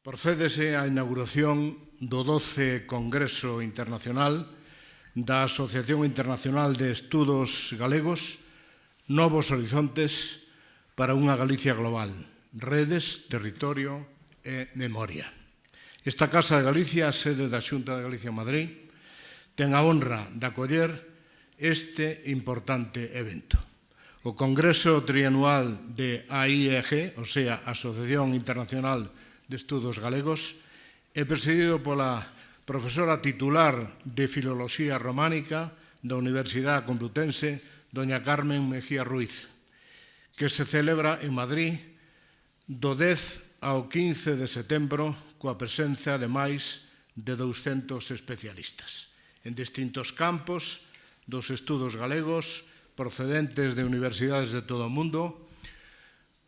Procédese á inauguración do 12 Congreso Internacional da Asociación Internacional de Estudos Galegos Novos Horizontes para unha Galicia Global, Redes, Territorio e Memoria. Esta Casa de Galicia, a sede da Xunta de Galicia en Madrid, ten a honra de acoller este importante evento. O Congreso Trianual de AIEG, o sea, Asociación Internacional de Estudos Galegos, é presidido pola profesora titular de Filoloxía Románica da Universidade Complutense, doña Carmen Mejía Ruiz, que se celebra en Madrid do 10 ao 15 de setembro coa presenza de máis de 200 especialistas en distintos campos dos estudos galegos procedentes de universidades de todo o mundo,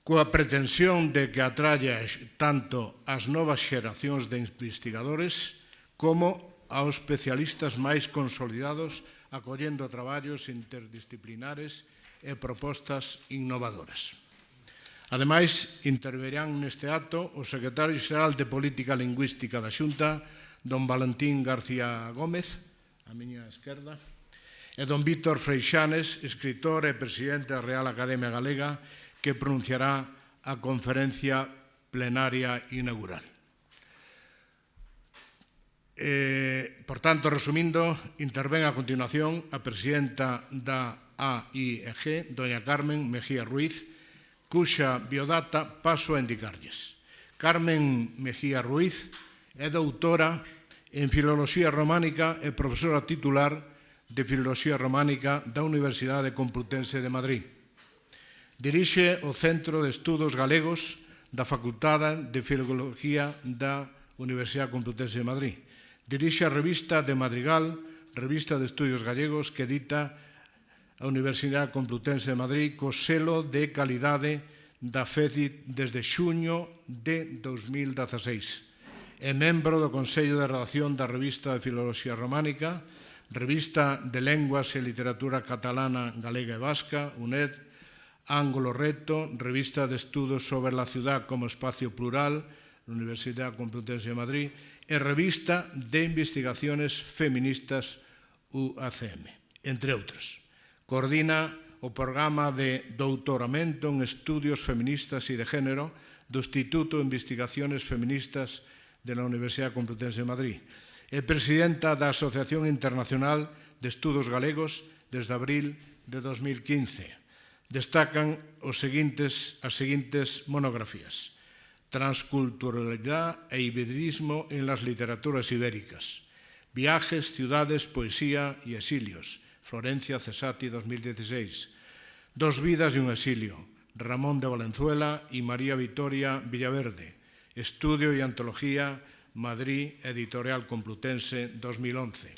coa pretensión de que atraia tanto as novas xeracións de investigadores como aos especialistas máis consolidados, acollendo traballos interdisciplinares e propostas innovadoras. Ademais, interverán neste acto o secretario xeral de Política Lingüística da Xunta, don Valentín García Gómez, á miña esquerda, e don Víctor Freixanes, escritor e presidente da Real Academia Galega, que pronunciará a conferencia plenaria inaugural. Por tanto, resumindo, intervén a continuación a presidenta da AIEG, doña Carmen Mejía Ruiz, cuxa biodata paso a indicarlles. Carmen Mejía Ruiz é doutora en Filoloxía Románica e profesora titular de Filoloxía Románica da Universidade Complutense de Madrid. Dirixe o Centro de Estudos Galegos da Facultade de Filoloxía da Universidade Complutense de Madrid. Dirixe a revista de Madrigal, Revista de Estudios Gallegos, que edita a Universidade Complutense de Madrid co selo de calidade da FECIT desde xuño de 2016. É membro do Consello de Redacción da Revista de Filoloxía Románica, Revista de Lenguas e Literatura Catalana, Galega e Vasca, UNED, Ángulo Recto, Revista de Estudos sobre la Ciudad como Espacio Plural, Universidade Complutense de Madrid, e Revista de Investigaciones Feministas, UACM, entre outras. Coordina o programa de doutoramento en Estudios Feministas e de Género do Instituto de Investigaciones Feministas de la Universidade Complutense de Madrid. É presidenta da Asociación Internacional de Estudos Galegos desde abril de 2015. Destacan as seguintes monografías: Transculturalidad e iberismo en las literaturas ibéricas, Viajes, ciudades, poesía y exilios, Florencia Cesati, 2016. Dos vidas y un exilio, Ramón de Valenzuela y María Victoria Villaverde, Estudio y antología, Madrid, Editorial Complutense, 2011.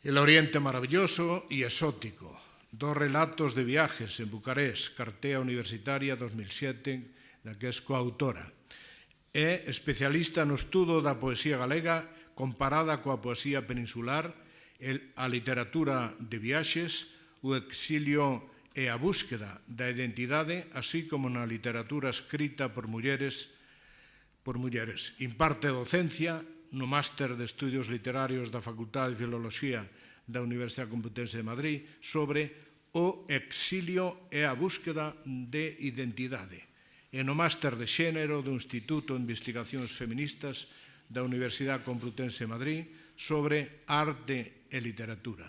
El Oriente maravilloso y exótico, dos relatos de viajes en Bucarest, Cartea Universitaria, 2007, da que é coautora. É especialista no estudo da poesía galega comparada coa poesía peninsular, a literatura de viaxes, o exilio e a búsqueda da identidade, así como na literatura escrita por mulleres. Imparte docencia no Máster de Estudios Literarios da Facultade de Filoloxía da Universidade Complutense de Madrid sobre o exilio e a búsqueda de identidade. E no Máster de Xénero do Instituto de Investigacións Feministas da Universidade Complutense de Madrid sobre arte e literatura,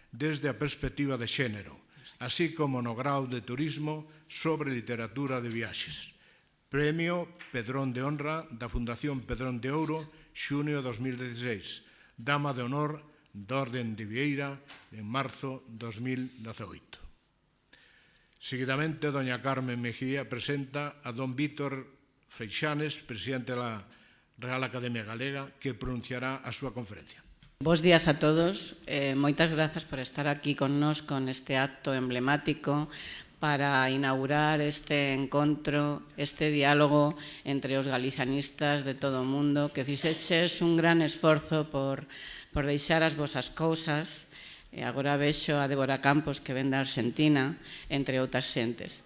desde a perspectiva de xénero, así como no grau de turismo sobre literatura de viaxes. Premio Pedrón de Honra da Fundación Pedrón de Ouro, xunio 2016. Dama de Honor da Orden de Vieira en marzo 2018. Seguidamente, doña Carmen Mejía presenta a don Víctor Freixanes, presidente da Real Academia Galega, que pronunciará a súa conferencia. Bos días a todos. Moitas grazas por estar aquí connos con este acto emblemático para inaugurar este encontro, este diálogo entre os galicianistas de todo o mundo, que fixeches un gran esforzo por deixar as vosas cousas. Agora vexo a Débora Campos, que ven da Argentina, entre outras xentes.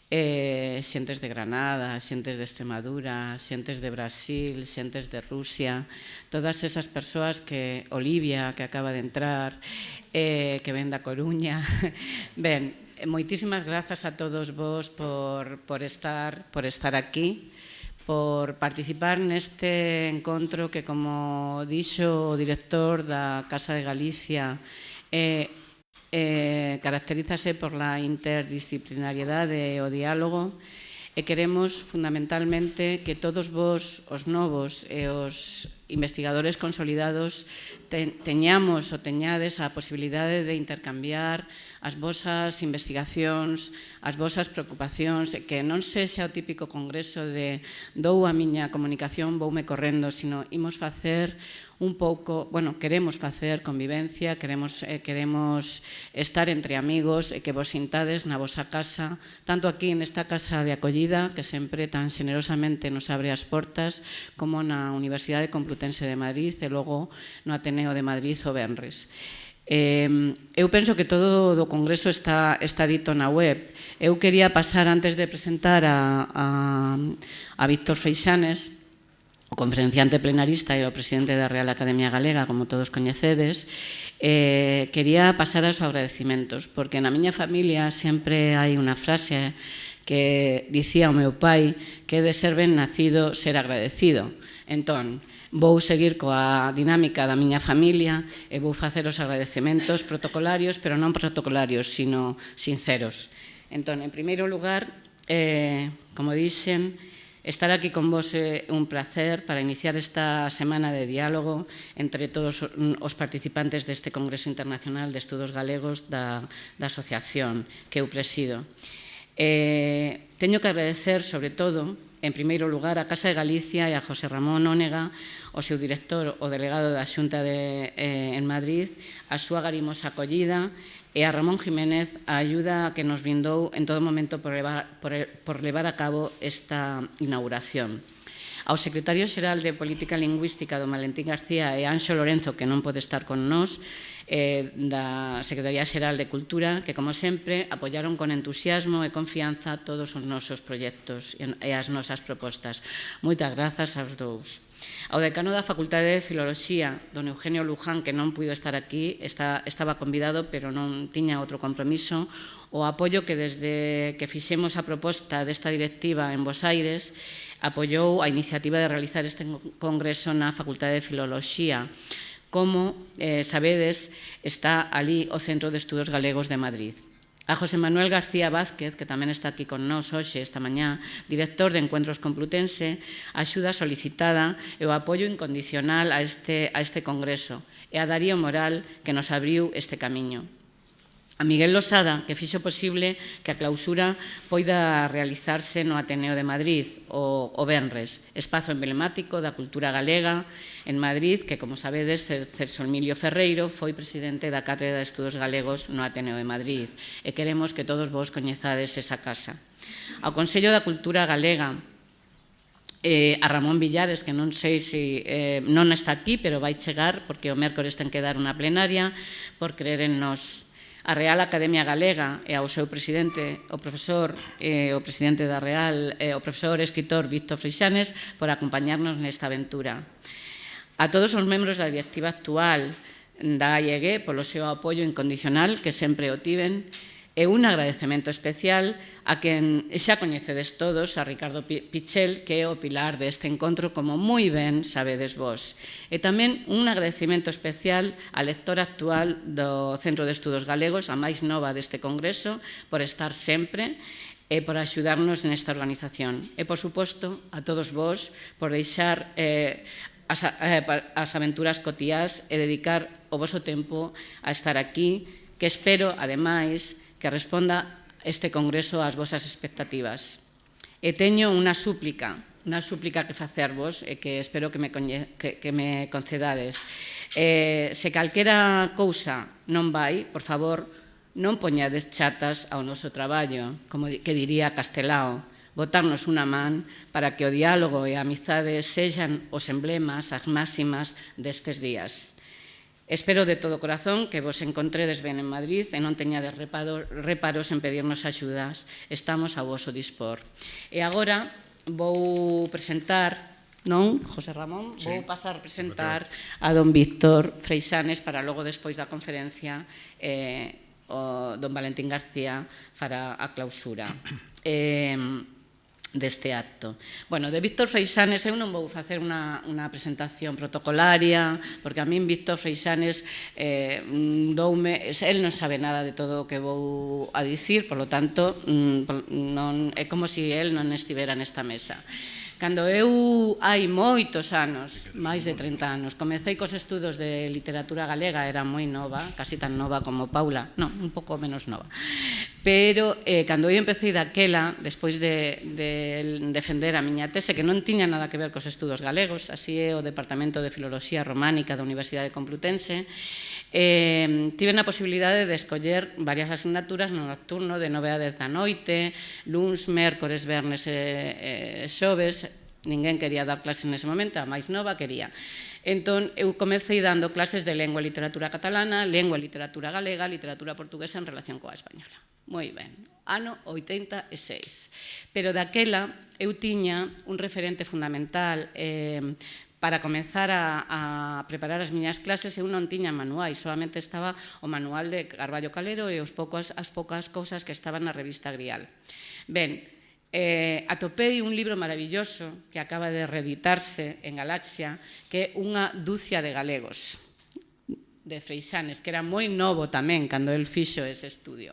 xentes de Granada, xentes de Extremadura, xentes de Brasil, xentes de Rusia, todas esas persoas que Olivia, que acaba de entrar, que ven da Coruña. Ben, moitísimas grazas a todos vos por estar aquí, por participar neste encontro que, como dixo o director da Casa de Galicia, caracterízase por la interdisciplinariedade e o diálogo, e queremos fundamentalmente que todos vos, os novos e os investigadores consolidados, teñamos ou teñades a posibilidade de intercambiar as vosas investigacións, as vosas preocupacións, e que non sexa o típico congreso de dou a miña comunicación, voume correndo, sino imos facer un pouco, bueno, queremos facer convivencia, queremos estar entre amigos e que vos sintades na vosa casa, tanto aquí nesta casa de acollida, que sempre tan xenerosamente nos abre as portas, como na Universidade Complutense de Madrid e logo no Ateneo de Madrid o venres. Eu penso que todo do congreso está dito na web. Eu quería pasar, antes de presentar a Víctor Freixanes, o conferenciante plenarista e o presidente da Real Academia Galega, como todos coñecedes, quería pasar aos agradecimentos, porque na miña familia sempre hai unha frase que dicía o meu pai que de ser ben nacido ser agradecido. Entón, vou seguir coa dinámica da miña familia e vou facer os agradecementos protocolarios, pero non protocolarios, sino sinceros. Entón, en primeiro lugar, como dixen, estar aquí con vos é un placer para iniciar esta semana de diálogo entre todos os participantes deste Congreso Internacional de Estudos Galegos da asociación que eu presido. Teño que agradecer, sobre todo, en primeiro lugar, a Casa de Galicia e a José Ramón Ónega, o seu director, o delegado da Xunta en Madrid, a súa garimosa acollida, e a Ramón Jiménez a ayuda que nos brindou en todo momento por levar a cabo esta inauguración. Ao secretario xeral de Política Lingüística do Valentín García e Anxo Lorenzo, que non pode estar con nós, da Secretaría Xeral de Cultura, que, como sempre, apoiaron con entusiasmo e confianza todos os nosos proxectos e as nosas propostas. Moitas grazas aos dous. Ao decano da Facultade de Filoloxía, don Eugenio Luján, que non puido estar aquí, estaba convidado, pero non tiña outro compromiso, o apoio que desde que fixemos a proposta desta directiva en Bos Aires, apoiou a iniciativa de realizar este congreso na Facultade de Filoloxía. Como sabedes, está ali o Centro de Estudos Galegos de Madrid. A José Manuel García Vázquez, que tamén está aquí con nós hoxe, esta mañá, director de Encuentros Complutense, a axuda solicitada e o apoio incondicional a este congreso, e a Darío Moral, que nos abriu este camiño. A Miguel Losada, que fixo posible que a clausura poida realizarse no Ateneo de Madrid, o venres, espazo emblemático da cultura galega en Madrid, que, como sabedes, Celso Emilio Ferreiro foi presidente da Cátedra de Estudos Galegos no Ateneo de Madrid, e queremos que todos vos coñezades esa casa. Ao Consello da Cultura Galega, a Ramón Villares, que non sei se non está aquí, pero vai chegar, porque o mércores ten que dar unha plenaria, por creer en nós. A Real Academia Galega e ao seu presidente, o presidente da Real, o profesor e escritor Víctor Freixanes, por acompañarnos nesta aventura. A todos os membros da directiva actual da AIEG polo seu apoio incondicional, que sempre o tiven, e un agradecemento especial a quen xa coñecedes todos, a Ricardo Pichel, que é o pilar deste encontro, como moi ben sabedes vos. E tamén un agradecemento especial á lectora actual do Centro de Estudos Galegos, a máis nova deste congreso, por estar sempre e por axudarnos nesta organización. E, por suposto, a todos vos por deixar as aventuras cotiás e dedicar o voso tempo a estar aquí, que espero, ademais, que responda este congreso ás vosas expectativas. E teño unha súplica que facervos e que espero que me concedades. Se calquera cousa non vai, por favor, non poñades chatas ao noso traballo, como que diría Castelao, botarnos unha man para que o diálogo e a amizade sexan os emblemas, as máximas destes días. Espero de todo corazón que vos encontredes ben en Madrid e non teñades reparos en pedirnos axudas. Estamos ao voso dispor. E agora vou presentar, non, José Ramón? Vou pasar a presentar a don Víctor Freixanes para logo, despois da conferencia, o don Valentín García fará a clausura deste acto. Bueno, de Víctor Freixanes eu non vou facer unha presentación protocolaria, porque a min Víctor Freixanes el non sabe nada de todo o que vou a dicir, por lo tanto, é como se el non estivera nesta mesa. Cando eu, hai moitos anos, máis de 30 anos, comecei cos estudos de literatura galega, era moi nova, casi tan nova como Paula, non, un pouco menos nova, pero cando eu empecé daquela, despois de defender a miña tese, que non tiña nada que ver cos estudos galegos, así é o Departamento de Filoloxía Románica da Universidade Complutense, tive a posibilidade de escoller varias asignaturas no nocturno de 9 a 10 da noite, luns, mércores, vernes e xoves. Ninguén quería dar clases nese momento, a máis nova quería. Entón, eu comecei dando clases de lengua e literatura catalana, lengua e literatura galega, literatura portuguesa en relación coa española. Moi ben, ano 86. Pero daquela eu tiña un referente fundamental para comenzar a preparar as miñas clases. Eu non tiña manuais, solamente estaba o manual de Carballo Calero e as poucas cousas que estaban na revista Grial. Ben, atopei un libro maravilloso que acaba de reeditarse en Galaxia, que é Unha dúcia de galegos, de Freixanes, que era moi novo tamén cando el fixo ese estudio.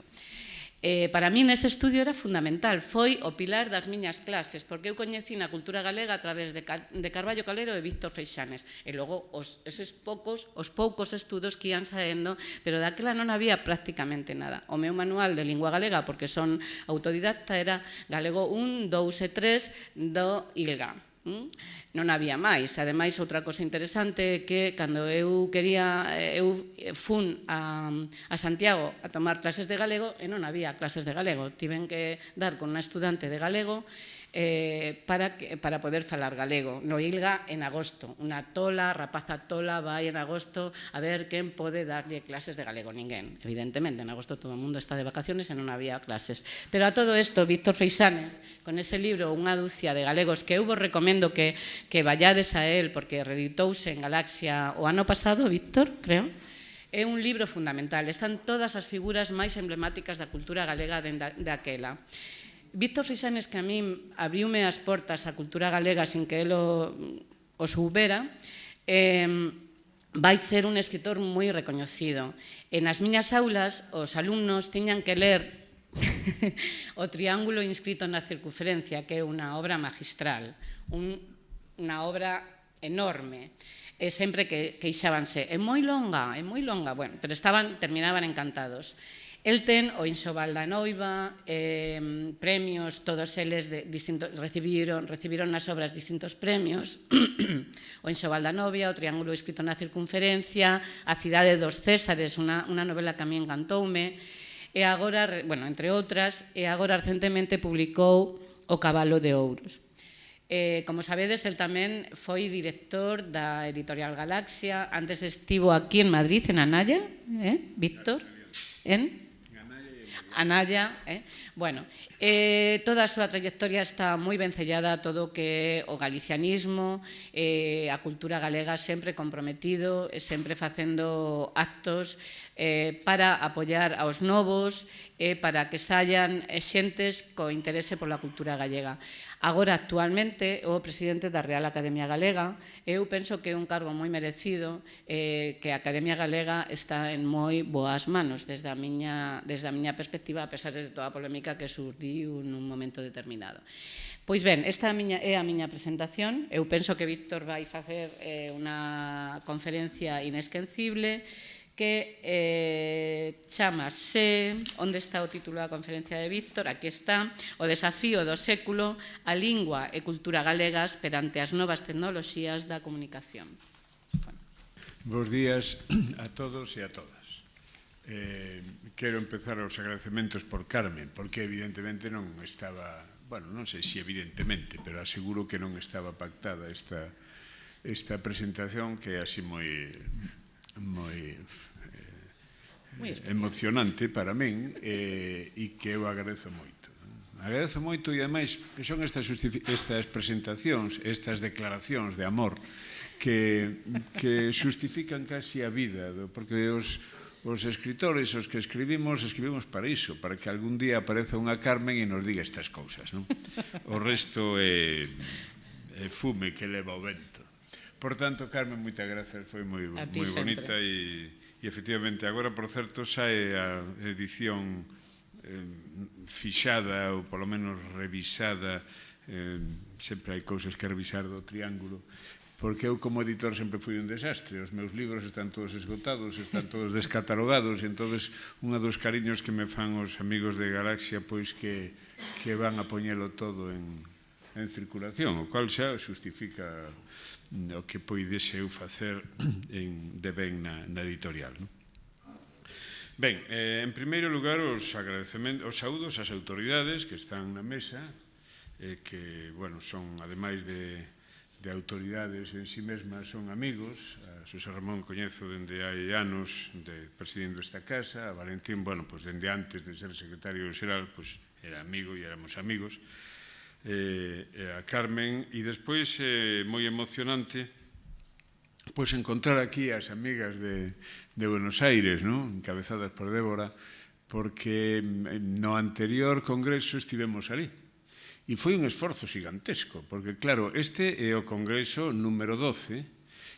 Para min ese estudio era fundamental, foi o pilar das miñas clases, porque eu coñecí na cultura galega a través de Carballo Calero e Víctor Freixanes, e logo os poucos estudos que ian saendo, pero daquela non había prácticamente nada. O meu manual de lingua galega, porque son autodidacta, era galego 1, 2 e 3 do ILGA. Non había máis. Ademais, outra cosa interesante é que cando eu fun a Santiago a tomar clases de galego e non había clases de galego. Tiven que dar con unha estudante de galego para poder falar galego. No ILGA en agosto. Unha rapaza tola vai en agosto a ver quen pode darlle clases de galego. Ninguén, evidentemente. En agosto todo o mundo está de vacaciones e non había clases. Pero a todo isto, Víctor Freixanes, con ese libro Unha dúcia de galegos, que eu vos recomendo que vallades a él, porque reeditouse en Galaxia o ano pasado, Víctor, creo. É un libro fundamental. Están todas as figuras máis emblemáticas da cultura galega daquela. Víctor Freixanes, que a min abriume as portas á cultura galega sin que el o soubera, vai ser un escritor moi recoñecido. E nas miñas aulas, os alumnos tiñan que ler O triángulo inscrito na circunferencia, que é unha obra magistral, unha obra enorme. E sempre que queixábanse, é moi longa, bueno, pero terminaban encantados. El ten o Enxoval da Noiva, premios, todos eles recibiron nas obras distintos premios. O Enxoval da Novia, o Triángulo escrito na circunferencia, A cidade dos Césares, unha novela que a mí encantoume, e agora, bueno, entre outras, e agora recentemente publicou O Cabalo de Ouros. Como sabedes, el tamén foi director da editorial Galaxia, antes estivo aquí en Madrid, en Anaya, Víctor, en Anaya, bueno, toda a súa trayectoria está moi vencellada a todo o que é o galicianismo, a cultura galega, sempre comprometido, sempre facendo actos para apoiar aos novos e para que saian xentes co interese pola cultura galega. Agora, actualmente, o presidente da Real Academia Galega, eu penso que é un cargo moi merecido, que a Academia Galega está en moi boas manos desde a miña perspectiva, a pesar de toda a polémica que surdiu nun momento determinado. Pois ben, esta é a miña presentación. Eu penso que Víctor vai facer unha conferencia inesquecible que chamase, onde está o título da conferencia de Víctor? Aquí está, O desafío do século, a lingua e cultura galegas perante as novas tecnoloxías da comunicación. Bos días a todos e a todas. Quero empezar os agradecementos por Carmen, porque evidentemente non estaba, bueno, non sei se evidentemente, pero aseguro que non estaba pactada esta presentación, que é así moi emocionante para min e que eu agradezo moito. Agradezo moito e, ademais, que son estas presentacións, estas declaracións de amor que xustifican casi a vida, porque os escritores, os que escribimos para iso, para que algún día apareza unha Carmen e nos diga estas cousas, non? O resto é fume que leva o vento. Por tanto, Carmen, moitas gracias, foi moi bonita e efectivamente, agora, por certo, sae a edición fixada ou polo menos revisada, sempre hai cousas que revisar do Triángulo, porque eu como editor sempre fui un desastre, os meus libros están todos esgotados, están todos descatalogados, e entonces unha dos cariños que me fan os amigos de Galaxia pois que van a poñelo todo en circulación, o cual xa xustifica o que poidese eu facer de ben na editorial. Ben, en primeiro lugar, os saúdos ás autoridades que están na mesa, que, bueno, son, ademais de autoridades en si mesmas, son amigos. A Xosé Ramón coñezo dende hai anos presidindo esta casa, a Valentín, bueno, pois dende antes de ser secretario xeral, pois era amigo e éramos amigos, a Carmen, e despois moi emocionante pois encontrar aquí as amigas de Buenos Aires, encabezadas por Débora, porque no anterior congreso estivemos ali. E foi un esforzo gigantesco, porque, claro, este é o congreso número 12,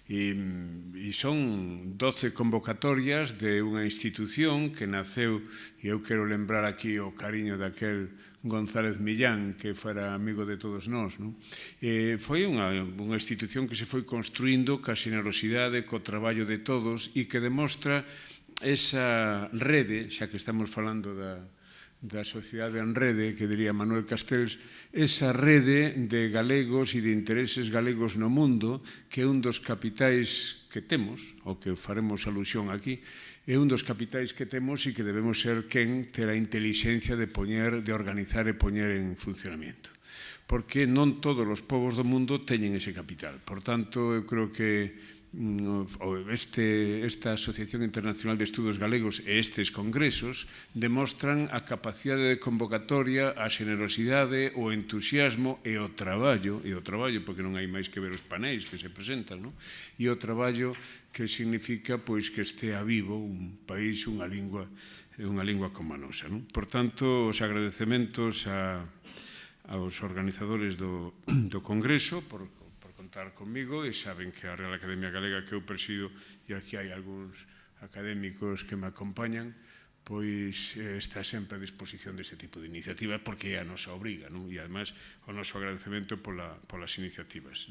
e son 12 convocatorias de unha institución que naceu, e eu quero lembrar aquí o cariño daquel González Millán, que fora amigo de todos nós. Foi unha institución que se foi construindo ca xenerosidade, co traballo de todos, e que demostra esa rede, xa que estamos falando da sociedade en rede, que diría Manuel Castells, esa rede de galegos e de intereses galegos no mundo, que é un dos capitais que temos, o que faremos alusión aquí, é un dos capitais que temos e que debemos ser quen ter a intelixencia de organizar e poñer en funcionamento. Porque non todos os povos do mundo teñen ese capital. Por tanto, eu creo que esta Asociación Internacional de Estudos Galegos e estes congresos demostran a capacidade de convocatoria, a xenerosidade, o entusiasmo e o traballo, porque non hai máis que ver os paneis que se presentan, e o traballo que significa pois que estea vivo un país, unha lingua como a nosa. Por tanto, os agradecementos aos organizadores do congreso por contar comigo, e saben que a Real Academia Galega que eu presido, e aquí hai algúns académicos que me acompañan, pois está sempre a disposición deste tipo de iniciativas, porque é a nosa obriga, e ademais o noso agradecemento polas iniciativas.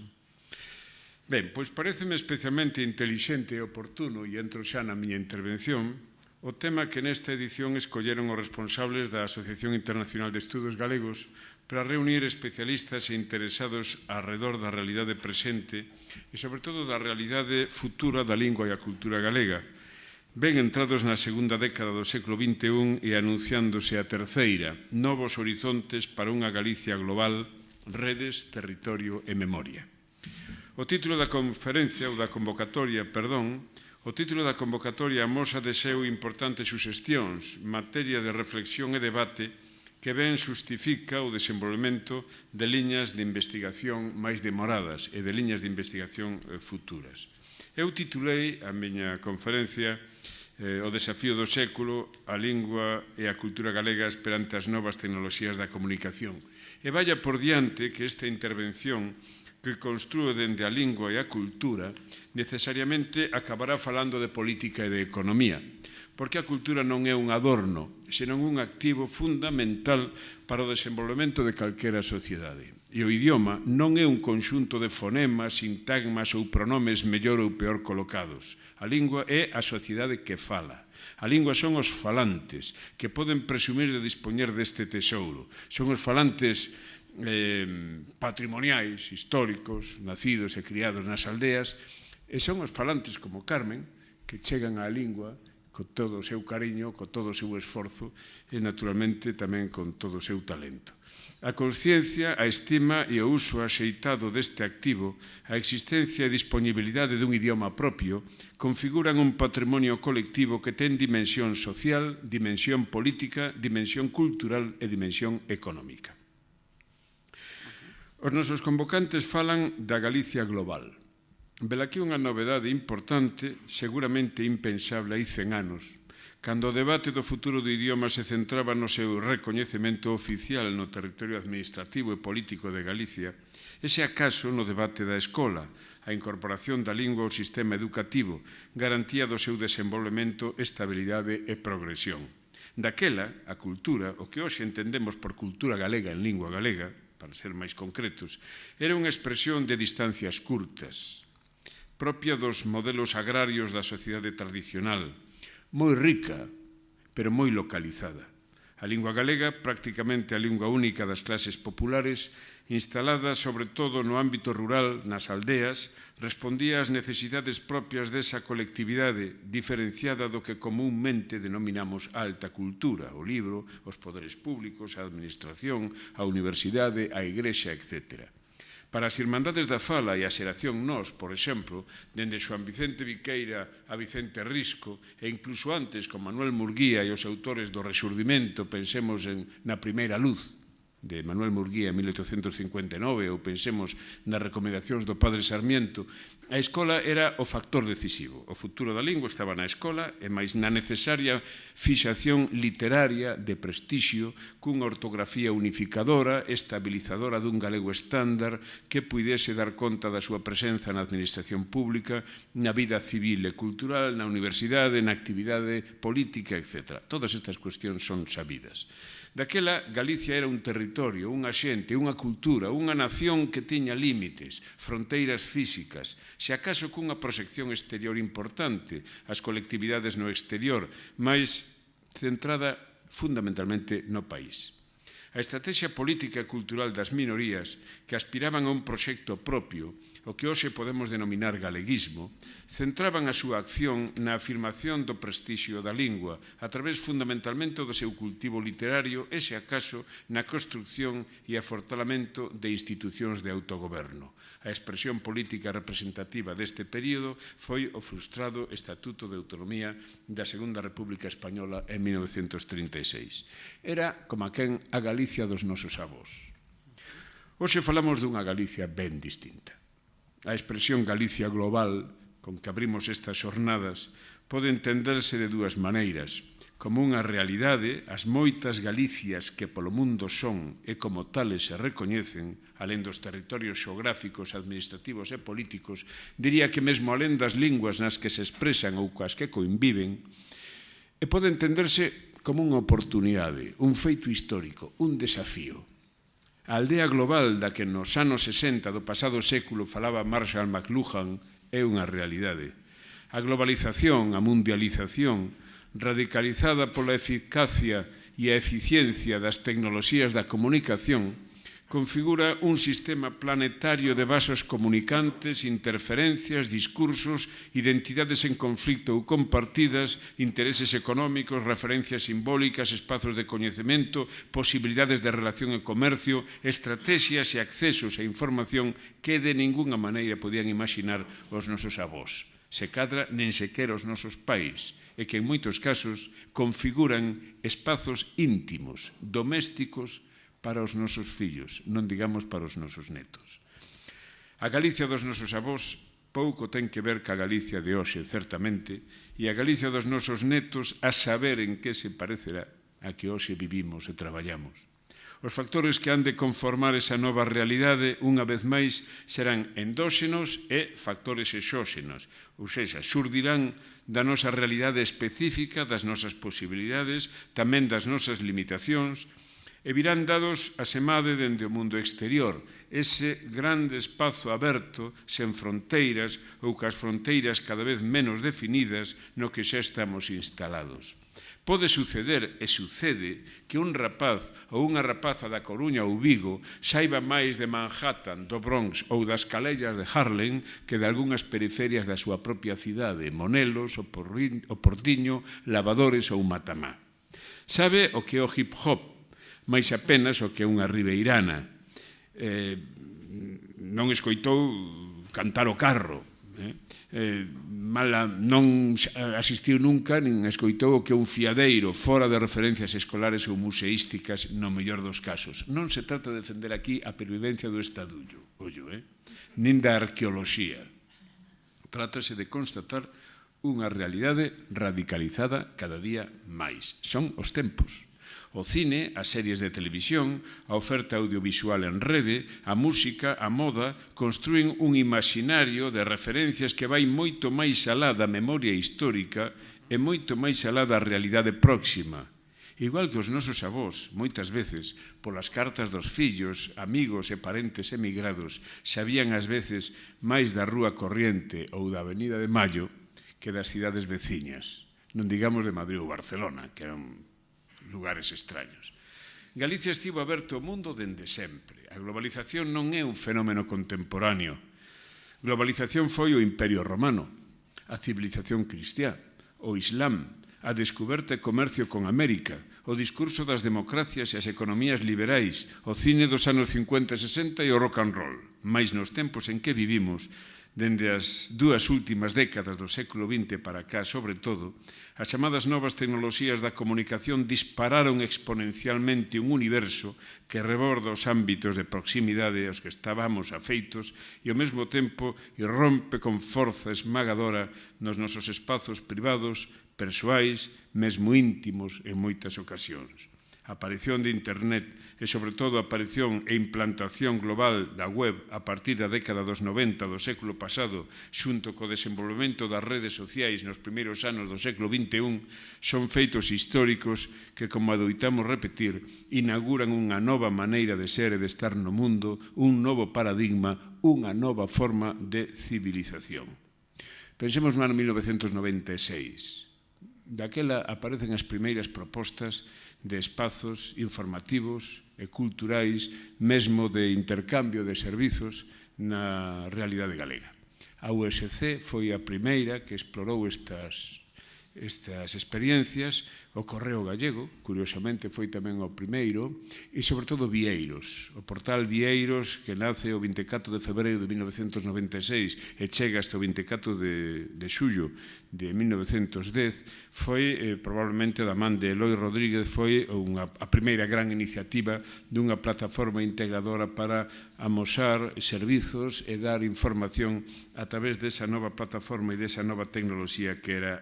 Ben, pois pareceme especialmente intelixente e oportuno, e entro xa na miña intervención, o tema que nesta edición escolleron os responsables da Asociación Internacional de Estudos Galegos para reunir especialistas e interesados arredor da realidade presente e, sobre todo, da realidade futura da lingua e a cultura galega, ben entrados na segunda década do século XXI e anunciándose a terceira, novos horizontes para unha Galicia global, redes, territorio e memoria. O título da conferencia, ou da convocatoria, perdón, o título da convocatoria amosa de seu importantes suxestións, materia de reflexión e debate que ben xustifica o desenvolvemento de liñas de investigación máis demoradas e de liñas de investigación futuras. Eu titulei a miña conferencia O desafío do século, a lingua e a cultura galegas perante as novas tecnoloxías da comunicación. E vaya por diante que esta intervención que construe dende a lingua e a cultura necesariamente acabará falando de política e de economía, porque a cultura non é un adorno, senón un activo fundamental para o desenvolvemento de calquera sociedade. E o idioma non é un conxunto de fonemas, sintagmas ou pronomes mellor ou peor colocados. A lingua é a sociedade que fala. A lingua son os falantes, que poden presumir de dispoñer deste tesouro. Son os falantes patrimoniais, históricos, nacidos e criados nas aldeas, e son os falantes como Carmen, que chegan á lingua con todo o seu cariño, con todo o seu esforzo e, naturalmente, tamén con todo o seu talento. A consciencia, a estima e o uso axeitado deste activo, a existencia e disponibilidade dun idioma propio, configuran un patrimonio colectivo que ten dimensión social, dimensión política, dimensión cultural e dimensión económica. Os nosos convocantes falan da Galicia global. Velaquí unha novedade importante, seguramente impensable hai 100 anos, cando o debate do futuro do idioma se centraba no seu recoñecemento oficial no territorio administrativo e político de Galicia, e se acaso no debate da escola, a incorporación da lingua ao sistema educativo, garantía do seu desenvolvemento, estabilidade e progresión. Daquela, a cultura, o que hoxe entendemos por cultura galega en lingua galega, para ser máis concretos, era unha expresión de distancias curtas, propia dos modelos agrarios da sociedade tradicional, moi rica, pero moi localizada. A lingua galega, prácticamente a lingua única das clases populares, instalada sobre todo no ámbito rural, nas aldeas, respondía ás necesidades propias desa colectividade diferenciada do que comúnmente denominamos alta cultura, o libro, os poderes públicos, a administración, a universidade, a igrexa, etc. Para as Irmandades da Fala e a xeración Nós, por exemplo, dende Xoán Vicente Viqueira a Vicente Risco, e incluso antes con Manuel Murguía e os autores do Rexurdimento, pensemos na Primeira Luz, de Manuel Murguía en 1859, ou pensemos nas recomendacións do Padre Sarmiento, a escola era o factor decisivo. O futuro da lingua estaba na escola e máis na necesaria fixación literaria de prestixio cunha ortografía unificadora, estabilizadora dun galego estándar que puidese dar conta da súa presenza na administración pública, na vida civil e cultural, na universidade, na actividade política, etc. Todas estas cuestións son sabidas. Daquela, Galicia era un territorio, unha xente, unha cultura, unha nación que tiña límites, fronteiras físicas, se acaso cunha proxección exterior importante, as colectividades no exterior, máis centrada fundamentalmente no país. A estrategia política e cultural das minorías, que aspiraban a un proxecto propio, o que hoxe podemos denominar galeguismo, centraban a súa acción na afirmación do prestixio da lingua, a través fundamentalmente do seu cultivo literario e, se acaso, na construcción e afortalamento de institucións de autogoberno. A expresión política representativa deste período foi o frustrado Estatuto de Autonomía da Segunda República Española en 1936. Era, como aquén, a Galicia dos nosos avós. Hoxe falamos dunha Galicia ben distinta. A expresión Galicia global, con que abrimos estas xornadas, pode entenderse de dúas maneiras, como unha realidade, as moitas Galicias que polo mundo son e como tales se recoñecen, alén dos territorios xeográficos, administrativos e políticos, diría que mesmo alén das linguas nas que se expresan ou coas que conviven, e pode entenderse como unha oportunidade, un feito histórico, un desafío. A aldea global da que nos anos 60 do pasado século falaba Marshall McLuhan é unha realidade. A globalización, a mundialización, radicalizada pola eficacia e a eficiencia das tecnoloxías da comunicación, configura un sistema planetario de vasos comunicantes, interferencias, discursos, identidades en conflicto ou compartidas, intereses económicos, referencias simbólicas, espazos de coñecemento, posibilidades de relación e comercio, estrategias e accesos a información que de ningunha maneira podían imaginar os nosos avós. Se cadra, nen sequera os nosos pais, e que en moitos casos configuran espazos íntimos, domésticos, para os nosos fillos, non digamos para os nosos netos. A Galicia dos nosos avós pouco ten que ver ca Galicia de hoxe, certamente, e a Galicia dos nosos netos a saber en que se parecerá a que hoxe vivimos e traballamos. Os factores que han de conformar esa nova realidade, unha vez máis, serán endóxenos e factores exóxenos, ou seja, xurdirán da nosa realidade específica, das nosas posibilidades, tamén das nosas limitacións, e virán dados asemade dende o mundo exterior, ese grande espazo aberto, sen fronteiras ou cas fronteiras cada vez menos definidas no que xa estamos instalados. Pode suceder, e sucede, que un rapaz ou unha rapaza da Coruña ou Vigo saiba máis de Manhattan, do Bronx ou das calellas de Harlem que de algunhas periferias da súa propia cidade, Monelos, o Portiño, Lavadores ou Matamá. Sabe o que é o hip hop, máis apenas o que é unha ribeirana. Non escoitou cantar o carro, non asistiu nunca nin escoitou o que é un fiadeiro fora de referencias escolares ou museísticas no mellor dos casos. Non se trata de defender aquí a pervivencia do estadullo, nin da arqueoloxía. Trátase de constatar unha realidade radicalizada cada día máis. Son os tempos. O cine, as series de televisión, a oferta audiovisual en rede, a música, a moda, construen un imaginario de referencias que vai moito máis alá da memoria histórica e moito máis alá da realidade próxima. Igual que os nosos avós, moitas veces, polas cartas dos fillos, amigos e parentes emigrados, sabían ás veces máis da Rúa Corriente ou da Avenida de Mayo que das cidades veciñas. Non digamos de Madrid ou Barcelona, que eran lugares extraños. Galicia estivo aberto ao mundo dende sempre. A globalización non é un fenómeno contemporáneo. Globalización foi o Imperio Romano, a civilización cristiá, o Islam, a descoberta e comercio con América, o discurso das democracias e as economías liberais, o cine dos anos 50 e 60 e o rock and roll. Mais nos tempos en que vivimos, dende as dúas últimas décadas do século XX para cá, sobre todo, as chamadas novas tecnoloxías da comunicación dispararon exponencialmente un universo que reborda os ámbitos de proximidade aos que estábamos afeitos e ao mesmo tempo irrompe con forza esmagadora nos nosos espazos privados, persoais, mesmo íntimos en moitas ocasións. A aparición de Internet e, sobre todo, a aparición e implantación global da web a partir da década dos 90 do século pasado, xunto co desenvolvemento das redes sociais nos primeiros anos do século XXI, son feitos históricos que, como adoitamos repetir, inauguran unha nova maneira de ser e de estar no mundo, un novo paradigma, unha nova forma de civilización. Pensemos no ano 1996. Daquela aparecen as primeiras propostas de espazos informativos e culturais, mesmo de intercambio de servizos na realidade galega. A USC foi a primeira que explorou estas experiencias, o Correo Gallego, curiosamente, foi tamén o primeiro, e, sobre todo, Vieiros. O portal Vieiros, que nace o 24 de febreiro de 1996 e chega hasta o 24 de xullo de 1910, foi, probablemente, da man de Eloi Rodríguez, foi a primeira gran iniciativa dunha plataforma integradora para amosar servizos e dar información a través desa nova plataforma e desa nova tecnoloxía que era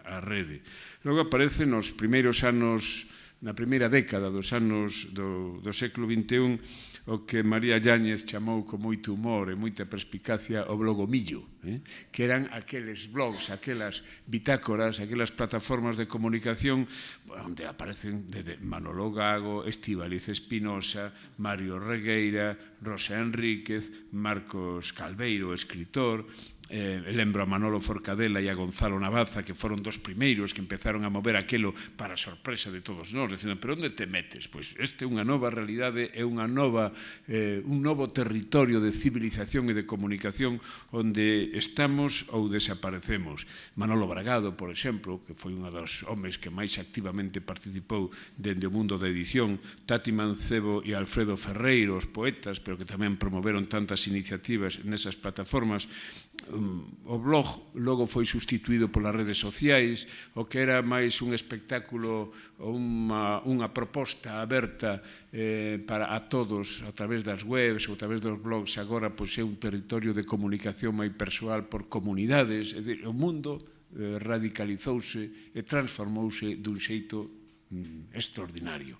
a rede. Logo aparece nos primeiros anos, na primeira década dos anos do século XXI, o que María Yáñez chamou con moito humor e moita perspicacia o blogomillo, que eran aqueles blogs, aquelas bitácoras, aquelas plataformas de comunicación onde aparecen desde Manolo Gago, Estíbaliz Espinosa, Mario Regueira, Rosa Enríquez, Marcos Calveiro, escritor. Lembro a Manolo Forcadela e a Gonzalo Navaza, que foron dos primeiros que empezaron a mover aquelo para a sorpresa de todos nós, dicindo, pero onde te metes? Pois este é unha nova realidade, é un novo territorio de civilización e de comunicación onde estamos ou desaparecemos. Manolo Bragado, por exemplo, que foi un dos homes que máis activamente participou dende o mundo da edición, Tati Mancebo e Alfredo Ferreiro, os poetas, pero que tamén promoveron tantas iniciativas nesas plataformas. O blog logo foi sustituído polas redes sociais, o que era máis un espectáculo ou unha proposta aberta para a todos a través das webs ou a través dos blogs, agora pois é un territorio de comunicación máis persoal por comunidades. É dicir, o mundo radicalizouse e transformouse dun xeito extraordinario.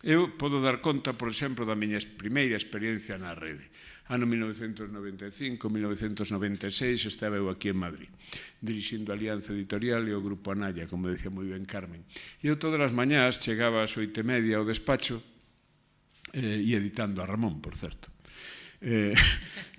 Eu podo dar conta, por exemplo, da miña primeira experiencia na rede. Ano 1995, 1996, estaba eu aquí en Madrid, dirixindo a Alianza Editorial e o Grupo Anaya, como decía moi ben Carmen. E eu todas as mañás chegaba ás 8:30 ao despacho e editando a Ramón, por certo.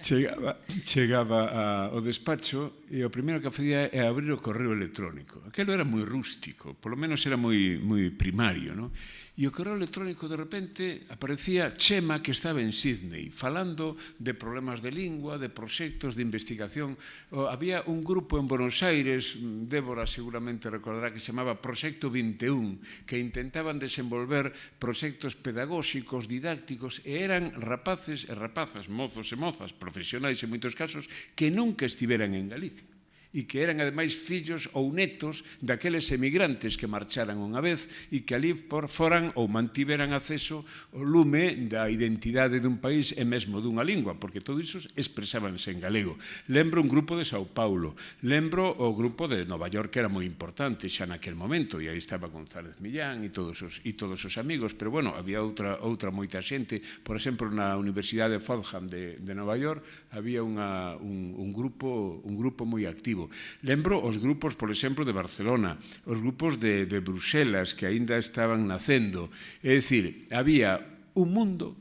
Chegaba ao despacho e o primeiro que facía é abrir o correo electrónico. Aquelo era moi rústico, polo menos era moi primario, non? E o correo electrónico de repente aparecía Chema, que estaba en Sydney, falando de problemas de lingua, de proxectos de investigación. Había un grupo en Buenos Aires, Débora seguramente recordará, que se chamaba Proxecto 21, que intentaban desenvolver proxectos pedagóxicos, didácticos, e eran rapaces e rapazas, mozos e mozas, profesionais en moitos casos, que nunca estiveran en Galicia e que eran ademais fillos ou netos daqueles emigrantes que marcharan unha vez e que ali foran ou mantiveran acceso ao lume da identidade dun país e mesmo dunha lingua, porque todo iso expresábanse en galego. Lembro un grupo de Sao Paulo, lembro o grupo de Nova York, que era moi importante xa naquel momento, e aí estaba González Millán e todos os amigos, pero bueno, había outra moita xente. Por exemplo, na Universidade de Fordham de Nova York había un grupo moi activo. Lembro os grupos, por exemplo, de Barcelona, os grupos de Bruxelas, que aínda estaban nacendo. É dicir, había un mundo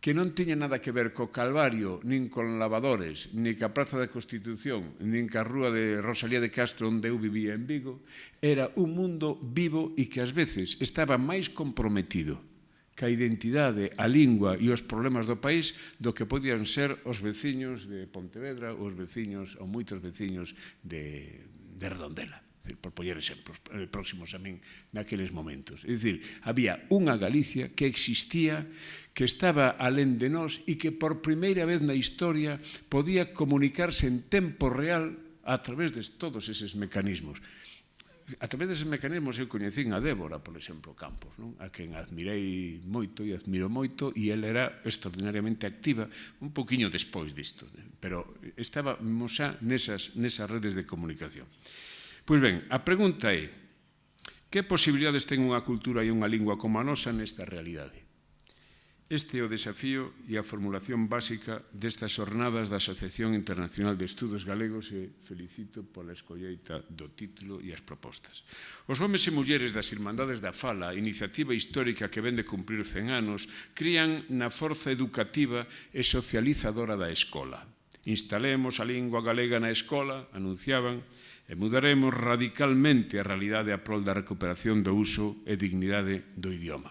que non tiña nada que ver co Calvario, nin con lavadores, nin ca Praza da Constitución, nin ca Rúa de Rosalía de Castro, onde eu vivía en Vigo. Era un mundo vivo e que ás veces estaba máis comprometido ca identidade, a lingua e os problemas do país do que podían ser os veciños de Pontevedra, os veciños, ou moitos veciños de Redondela, por poñer exemplos próximos a min naqueles momentos. É dicir, había unha Galicia que existía, que estaba alén de nós e que por primeira vez na historia podía comunicarse en tempo real a través de todos eses mecanismos. A través deses mecanismos eu coñecín a Débora, por exemplo, Campos, a quen admirei moito e admiro moito, e ela era extraordinariamente activa un poquinho despois disto, pero estábamos xa nesas redes de comunicación. Pois ben, a pregunta é: que posibilidades ten unha cultura e unha lingua como a nosa nesta realidade? Este é o desafío e a formulación básica destas jornadas da Asociación Internacional de Estudos Galegos, e felicito pola escolleita do título e as propostas. Os homes e mulleres das Irmandades da Fala, iniciativa histórica que ven de cumprir 100 anos, crían na forza educativa e socializadora da escola. Instalemos a lingua galega na escola, anunciaban, e mudaremos radicalmente a realidade a prol da recuperación do uso e dignidade do idioma.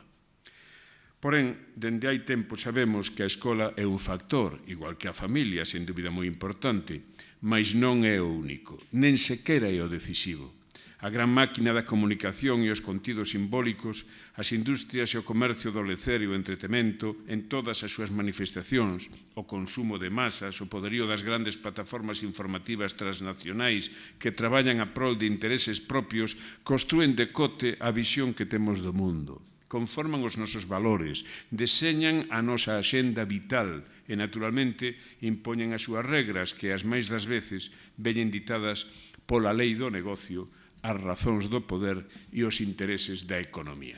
Porén, dende hai tempo sabemos que a escola é un factor, igual que a familia, sen dúbida moi importante, mas non é o único, nen sequera é o decisivo. A gran máquina da comunicación e os contidos simbólicos, as industrias e o comercio do lecer e o entretemento en todas as súas manifestacións, o consumo de masas, o poderío das grandes plataformas informativas transnacionais que traballan a prol de intereses propios, construen de cote a visión que temos do mundo. Conforman os nosos valores, deseñan a nosa axenda vital e, naturalmente, impoñen as súas regras que, as máis das veces, veñen ditadas pola lei do negocio, as razóns do poder e os intereses da economía.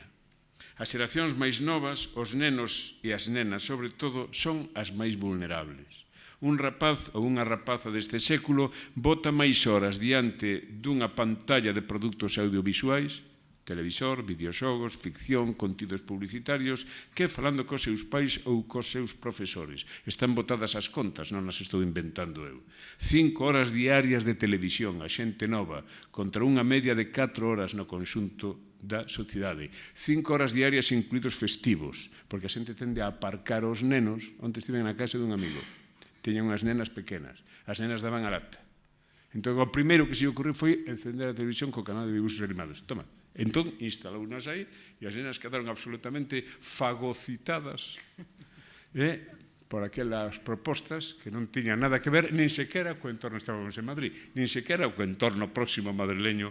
As xeracións máis novas, os nenos e as nenas, sobre todo, son as máis vulnerables. Un rapaz ou unha rapaza deste século bota máis horas diante dunha pantalla de produtos audiovisuais, televisor, videoxogos, ficción, contidos publicitarios, que falando cos seus pais ou cos seus profesores. Están botadas as contas, non as estou inventando eu. 5 horas diarias de televisión, a xente nova, contra unha media de 4 horas no conxunto da sociedade. 5 horas diarias incluídos festivos, porque a xente tende a aparcar os nenos onde estiven na casa dun amigo. Teñen unhas nenas pequenas. As nenas daban a lata. Entón, o primeiro que se ocorreu foi encender a televisión co canal de dibujos animados. Toma. Entón, instalounas aí e as nenas quedaron absolutamente fagocitadas por aquelas propostas que non tiñan nada que ver, nin sequera co entorno, estábamos en Madrid, nin sequera co entorno próximo madrileño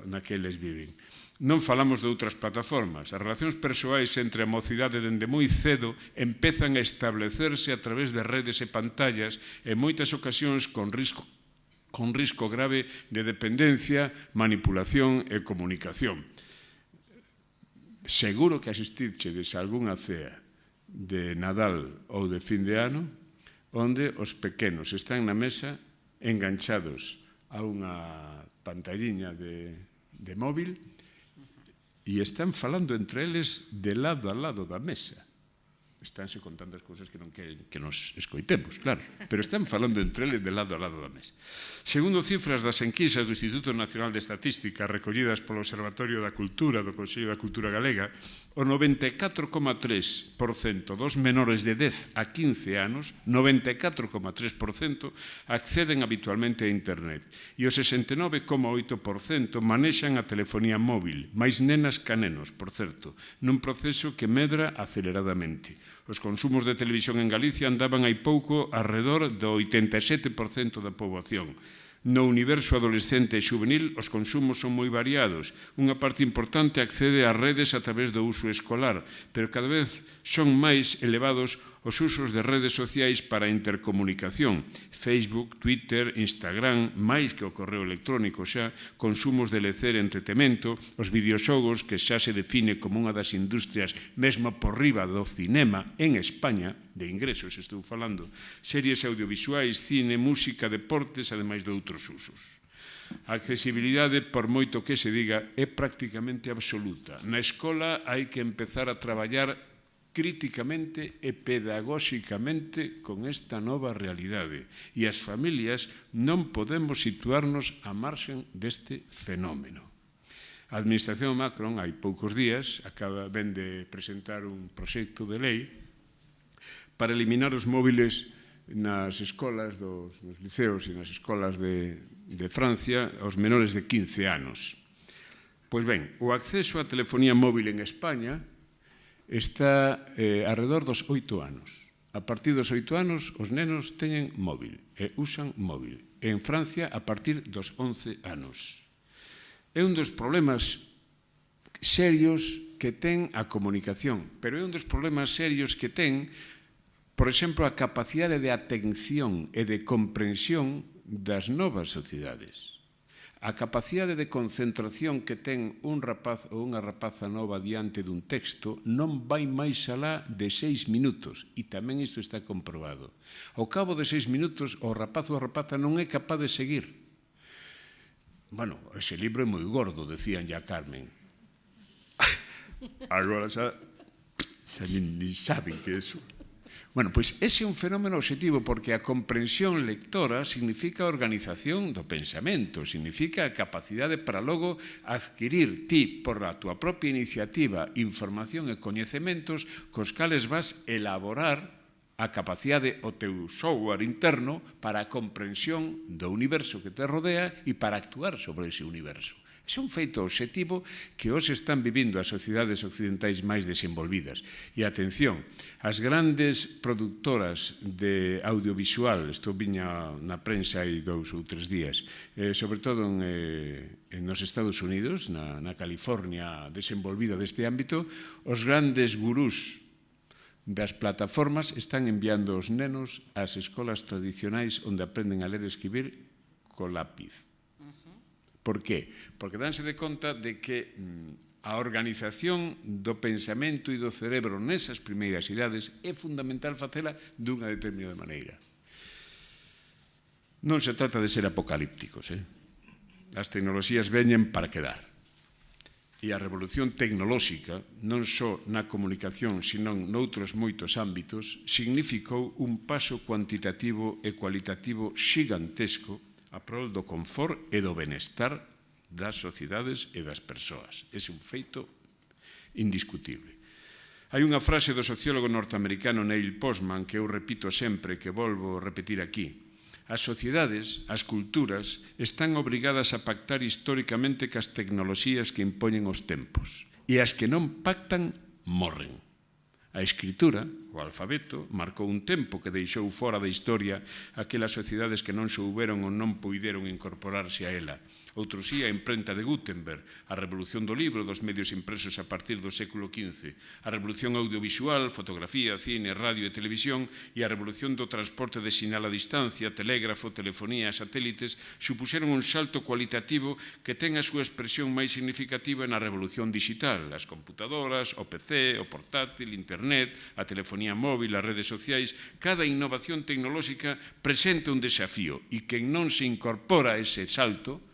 naqueles viven. Non falamos de outras plataformas. As relacións persoais entre a mocidade dende moi cedo empezan a establecerse a través de redes e pantallas, en moitas ocasións con risco grave de dependencia, manipulación e comunicación. Seguro que asistidchedes a algunha cea de Nadal ou de fin de ano onde os pequenos están na mesa enganchados a unha pantalliña de móvil e están falando entre eles de lado a lado da mesa. Estánse con tantas cousas que non queren que nos escoitemos, claro, pero están falando entre eles de lado a lado da mesa. Segundo cifras das enquisas do Instituto Nacional de Estatística recollidas polo Observatorio da Cultura do Consello da Cultura Galega, o 94,3% dos menores de 10 a 15 anos, 94,3%, acceden habitualmente a Internet e o 69,8% manexan a telefonía móvil, máis nenas ca nenos, por certo, nun proceso que medra aceleradamente. Os consumos de televisión en Galicia andaban hai pouco alrededor do 87% da poboación. No universo adolescente e juvenil, os consumos son moi variados. Unha parte importante accede ás redes a través do uso escolar, pero cada vez son máis elevados os usos de redes sociais para a intercomunicación. Facebook, Twitter, Instagram, máis que o correo electrónico xa, consumos de lecer e entretemento, os videoxogos que xa se define como unha das industrias mesmo por riba do cinema en España, de ingresos estou falando, series audiovisuais, cine, música, deportes, ademais de outros usos. A accesibilidade, por moito que se diga, é prácticamente absoluta. Na escola hai que empezar a traballar críticamente e pedagóxicamente con esta nova realidade. E as familias non podemos situarnos á marxen deste fenómeno. A Administración Macron, hai poucos días, ven de presentar un proxecto de lei para eliminar os móviles nas escolas dos liceos e nas escolas de Francia aos menores de 15 anos. Pois ben, o acceso á telefonía móvil en España está alrededor dos 8 anos. A partir dos 8 anos, os nenos teñen móvil e usan móvil. En Francia, a partir dos 11 anos. É un dos problemas serios que ten a comunicación, pero é un dos problemas serios que ten, por exemplo, a capacidade de atención e de comprensión das novas sociedades. A capacidade de concentración que ten un rapaz ou unha rapaza nova diante dun texto non vai máis alá de 6 minutos, e tamén isto está comprobado. Ao cabo de 6 minutos, o rapaz ou a rapaza non é capaz de seguir. Bueno, ese libro é moi gordo, decían ya Carmen. Agora xa nin saben que é eso. Bueno, pois ese é un fenómeno obxectivo porque a comprensión lectora significa a organización do pensamento, significa a capacidade para logo adquirir ti por a túa propia iniciativa información e coñecementos cos cales vas elaborar a capacidade o teu software interno para a comprensión do universo que te rodea e para actuar sobre ese universo. É un feito obxectivo que hoxe están vivindo as sociedades occidentais máis desenvolvidas. E atención, as grandes productoras de audiovisual, isto viña na prensa hai 2 ou 3 días, sobre todo nos Estados Unidos, na California desenvolvida deste ámbito, os grandes gurús das plataformas están enviando os nenos ás escolas tradicionais onde aprenden a ler e escribir co lápiz. Por qué? Porque danse de conta de que a organización do pensamento e do cerebro nesas primeiras idades é fundamental facela dunha determinada maneira. Non se trata de ser apocalípticos, As tecnoloxías veñen para quedar. E a revolución tecnolóxica, non só na comunicación, senón noutros moitos ámbitos, significou un paso cuantitativo e cualitativo xigantesco a prol do confort e do benestar das sociedades e das persoas. É un feito indiscutible. Hai unha frase do sociólogo norteamericano Neil Postman que eu repito sempre, que volvo a repetir aquí. As sociedades, as culturas, están obrigadas a pactar históricamente cas tecnoloxías que impoñen os tempos, e as que non pactan morren. A escritura, o alfabeto, marcou un tempo que deixou fora da historia aquelas sociedades que non souberon ou non puideron incorporarse a ela. Outro sí, a imprenta de Gutenberg, a revolución do libro, dos medios impresos a partir do século XV, a revolución audiovisual, fotografía, cine, radio e televisión e a revolución do transporte de sinal a distancia, telégrafo, telefonía e satélites supuxeron un salto cualitativo que ten a súa expresión máis significativa na revolución digital, as computadoras, o PC, o portátil, internet, a telefonía móvil, as redes sociais. Cada innovación tecnolóxica presenta un desafío e quen non se incorpora a ese salto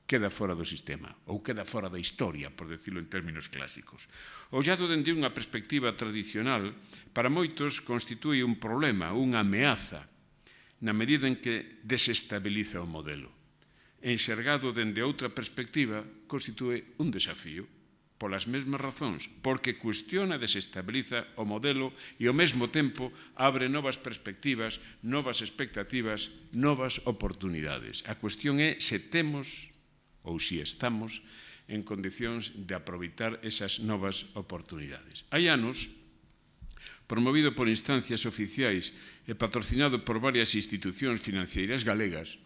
queda fora do sistema, ou queda fora da historia, por decirlo en términos clásicos. Ollado dende unha perspectiva tradicional, para moitos constitúe un problema, unha ameaza, na medida en que desestabiliza o modelo. Enxergado dende outra perspectiva, constitúe un desafío, polas mesmas razóns, porque cuestiona e desestabiliza o modelo e ao mesmo tempo abre novas perspectivas, novas expectativas, novas oportunidades. A cuestión é se temos ou se estamos en condicións de aproveitar esas novas oportunidades. Hai anos, promovido por instancias oficiais e patrocinado por varias institucións financeiras galegas,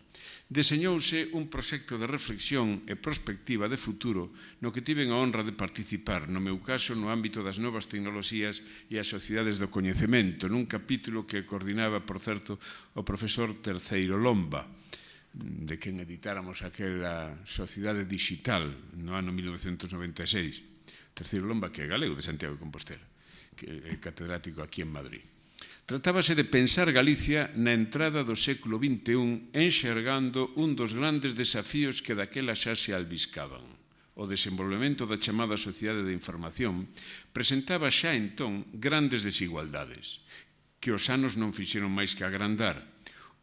deseñouse un proxecto de reflexión e prospectiva de futuro no que tiven a honra de participar, no meu caso, no ámbito das novas tecnoloxías e as sociedades do coñecemento, nun capítulo que coordinaba, por certo, o profesor Terceiro Lomba, de quen editáramos aquela sociedade digital no ano 1996. Terceiro Lomba, que é galego, de Santiago de Compostela, que é catedrático aquí en Madrid. Tratábase de pensar Galicia na entrada do século XXI enxergando un dos grandes desafíos que daquela xa se albiscaban. O desenvolvemento da chamada sociedade de información presentaba xa entón grandes desigualdades, que os anos non fixeron máis que agrandar.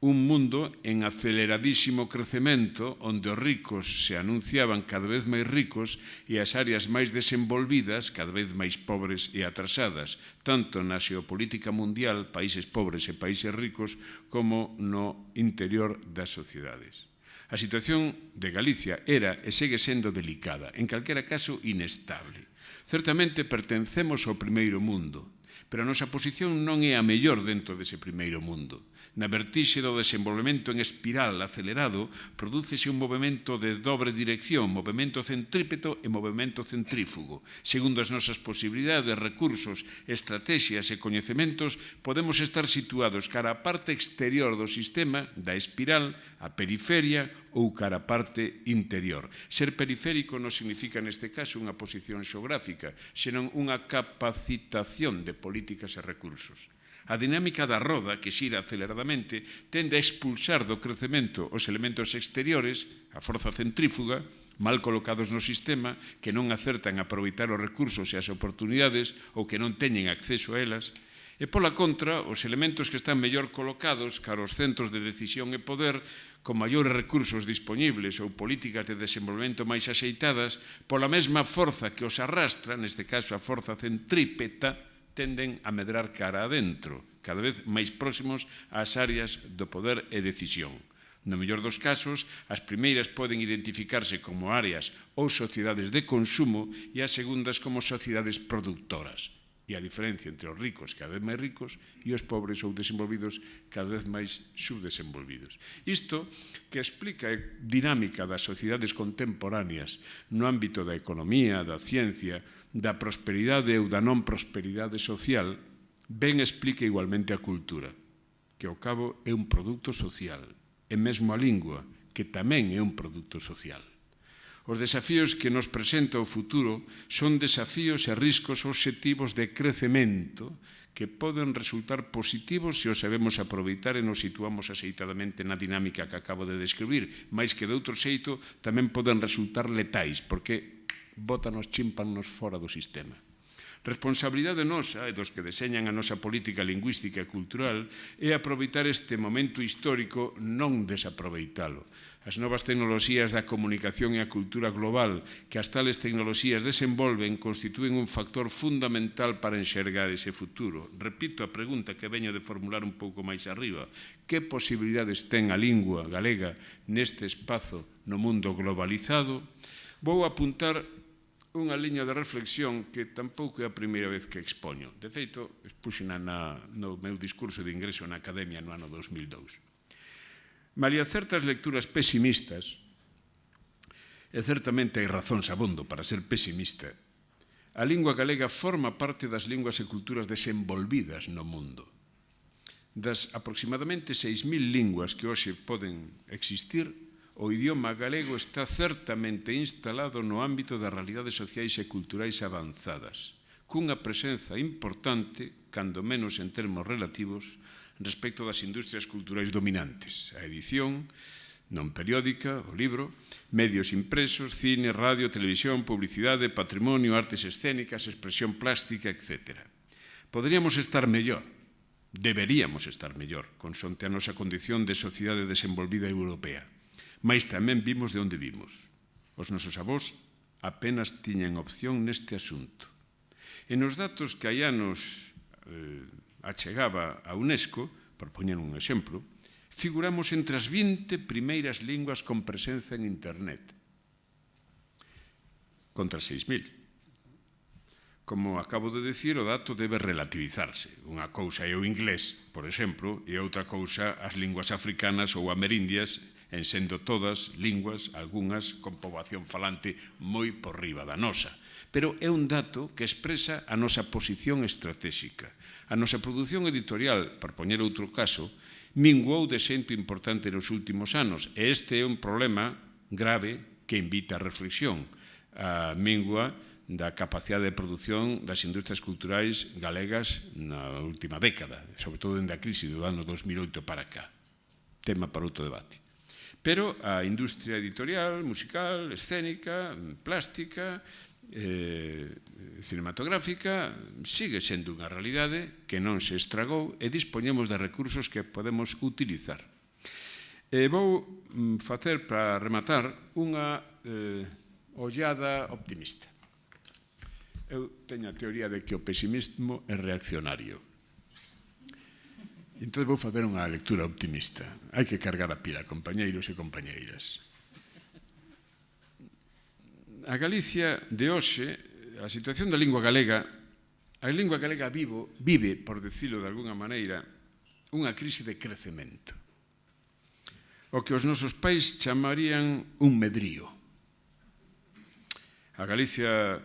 Un mundo en aceleradísimo crecemento onde os ricos se anunciaban cada vez máis ricos e as áreas máis desenvolvidas cada vez máis pobres e atrasadas, tanto na xeopolítica mundial, países pobres e países ricos, como no interior das sociedades. A situación de Galicia era e segue sendo delicada, en calquera caso inestable. Certamente pertencemos ao primeiro mundo, pero a nosa posición non é a mellor dentro dese primeiro mundo. Na vertixe do desenvolvemento en espiral acelerado, prodúcese un movimento de dobre dirección, movimento centrípeto e movimento centrífugo. Segundo as nosas posibilidades, recursos, estrategias e coñecementos, podemos estar situados cara á parte exterior do sistema, da espiral, a periferia ou cara á parte interior. Ser periférico non significa neste caso unha posición xeográfica, senón unha capacitación de políticas e recursos. A dinámica da roda, que xira aceleradamente, tende a expulsar do crecemento os elementos exteriores, a forza centrífuga, mal colocados no sistema, que non acertan a aproveitar os recursos e as oportunidades ou que non teñen acceso a elas, e pola contra, os elementos que están mellor colocados cara aos centros de decisión e poder, con maiores recursos disponibles ou políticas de desenvolvemento máis axeitadas, pola mesma forza que os arrastra, neste caso a forza centrípeta, tenden a medrar cara adentro, cada vez máis próximos ás áreas do poder e decisión. No mellor dos casos, as primeiras poden identificarse como áreas ou sociedades de consumo e as segundas como sociedades productoras. E a diferencia entre os ricos cada vez máis ricos e os pobres ou desenvolvidos cada vez máis subdesenvolvidos. Isto que explica a dinámica das sociedades contemporáneas no ámbito da economía, da ciencia, da prosperidade ou da non prosperidade social, ben explica igualmente a cultura, que ao cabo é un produto social, e mesmo a lingua, que tamén é un produto social. Os desafíos que nos presenta o futuro son desafíos e riscos obxectivos de crecemento que poden resultar positivos se os sabemos aproveitar e nos situamos axeitadamente na dinámica que acabo de describir, máis que de outro xeito tamén poden resultar letais, porque bótanos, chímpanos fora do sistema. Responsabilidade nosa e dos que deseñan a nosa política lingüística e cultural é aproveitar este momento histórico, non desaproveitalo. As novas tecnoloxías da comunicación e a cultura global que as tales tecnoloxías desenvolven constitúen un factor fundamental para enxergar ese futuro. Repito a pregunta que veño de formular un pouco máis arriba. Que posibilidades ten a lingua galega neste espazo no mundo globalizado? Vou apuntar unha liña de reflexión que tampouco é a primeira vez que expoño. De feito, expuxena no meu discurso de ingreso na Academia no ano 2002. Malia certas lecturas pesimistas, e certamente hai razóns abondo para ser pesimista, a lingua galega forma parte das linguas e culturas desenvolvidas no mundo. Das aproximadamente 6.000 linguas que hoxe poden existir, o idioma galego está certamente instalado no ámbito das realidades sociais e culturais avanzadas, cunha presenza importante, cando menos en termos relativos, respecto das industrias culturais dominantes, a edición non periódica, o libro, medios impresos, cine, radio, televisión, publicidade, patrimonio, artes escénicas, expresión plástica, etc. Poderíamos estar mellor, deberíamos estar mellor, consonte a nosa condición de sociedade desenvolvida europea, mais tamén vimos de onde vimos. Os nosos avós apenas tiñan opción neste asunto. E nos datos que hai anos achegaba a UNESCO, por poñer un exemplo, figuramos entre as 20 primeiras linguas con presenza en Internet, contra 6.000. Como acabo de decir, o dato debe relativizarse. Unha cousa é o inglés, por exemplo, e outra cousa as linguas africanas ou amerindias, en sendo todas linguas, algunhas con poboación falante moi por riba da nosa. Pero é un dato que expresa a nosa posición estratégica. A nosa produción editorial, por poñer outro caso, minguou de xeito importante nos últimos anos, e este é un problema grave que invita a reflexión. A mingua da capacidade de produción das industrias culturais galegas na última década, sobre todo dende a crise do ano 2008 para cá. Tema para outro debate. Pero a industria editorial, musical, escénica, plástica, cinematográfica sigue sendo unha realidade que non se estragou e dispoñemos de recursos que podemos utilizar. Vou facer, para rematar, unha ollada optimista. Eu teño a teoría de que o pesimismo é reaccionario. Entón vou facer unha lectura optimista. Hai que cargar a pila, compañeiros e compañeiras. A Galicia de hoxe, a situación da lingua galega, a lingua galega vive, por decirlo de alguna maneira, unha crise de crecemento. O que os nosos pais chamarían un medrío. A Galicia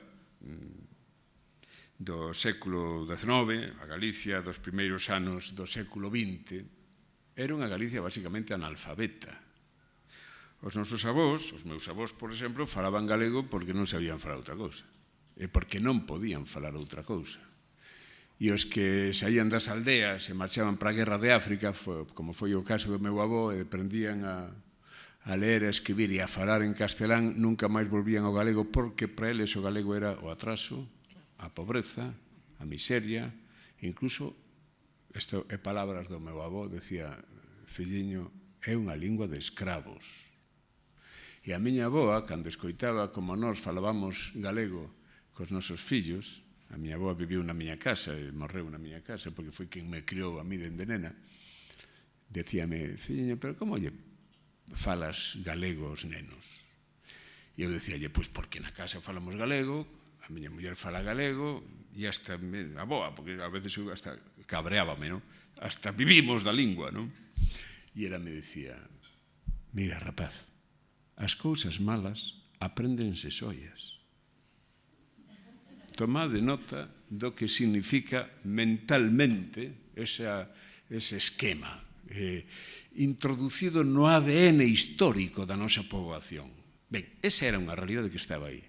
do século XIX, a Galicia dos primeiros anos do século XX, era unha Galicia basicamente analfabeta. Os nosos avós, os meus avós, por exemplo, falaban galego porque non sabían falar outra cousa, e porque non podían falar outra cousa. E os que saían das aldeas e marchaban para a guerra de África, como foi o caso do meu avó, e aprendían a ler, a escribir e a falar en castelán, nunca máis volvían ao galego porque para eles o galego era o atraso, a pobreza, a miseria, incluso, isto é palabras do meu avó, decía, filliño, é unha lingua de escravos. E a miña avoa, cando escoitaba como nós falábamos galego cos nosos fillos, a miña avoa viviu na miña casa, e morreu na miña casa, porque foi quen me criou a mí dende nena, decíame, filliño, pero como lle falas galego aos nenos? E eu decíalle, pois porque na casa falamos galego, a miña muller fala galego, e hasta a boa, porque a veces eu hasta cabreábame, non? Hasta vivimos da lingua, non? E ela me decía, mira, rapaz, as cousas malas apréndense sollas. Tomade nota do que significa mentalmente ese esquema introducido no ADN histórico da nosa poboación. Ben, esa era unha realidade que estaba aí.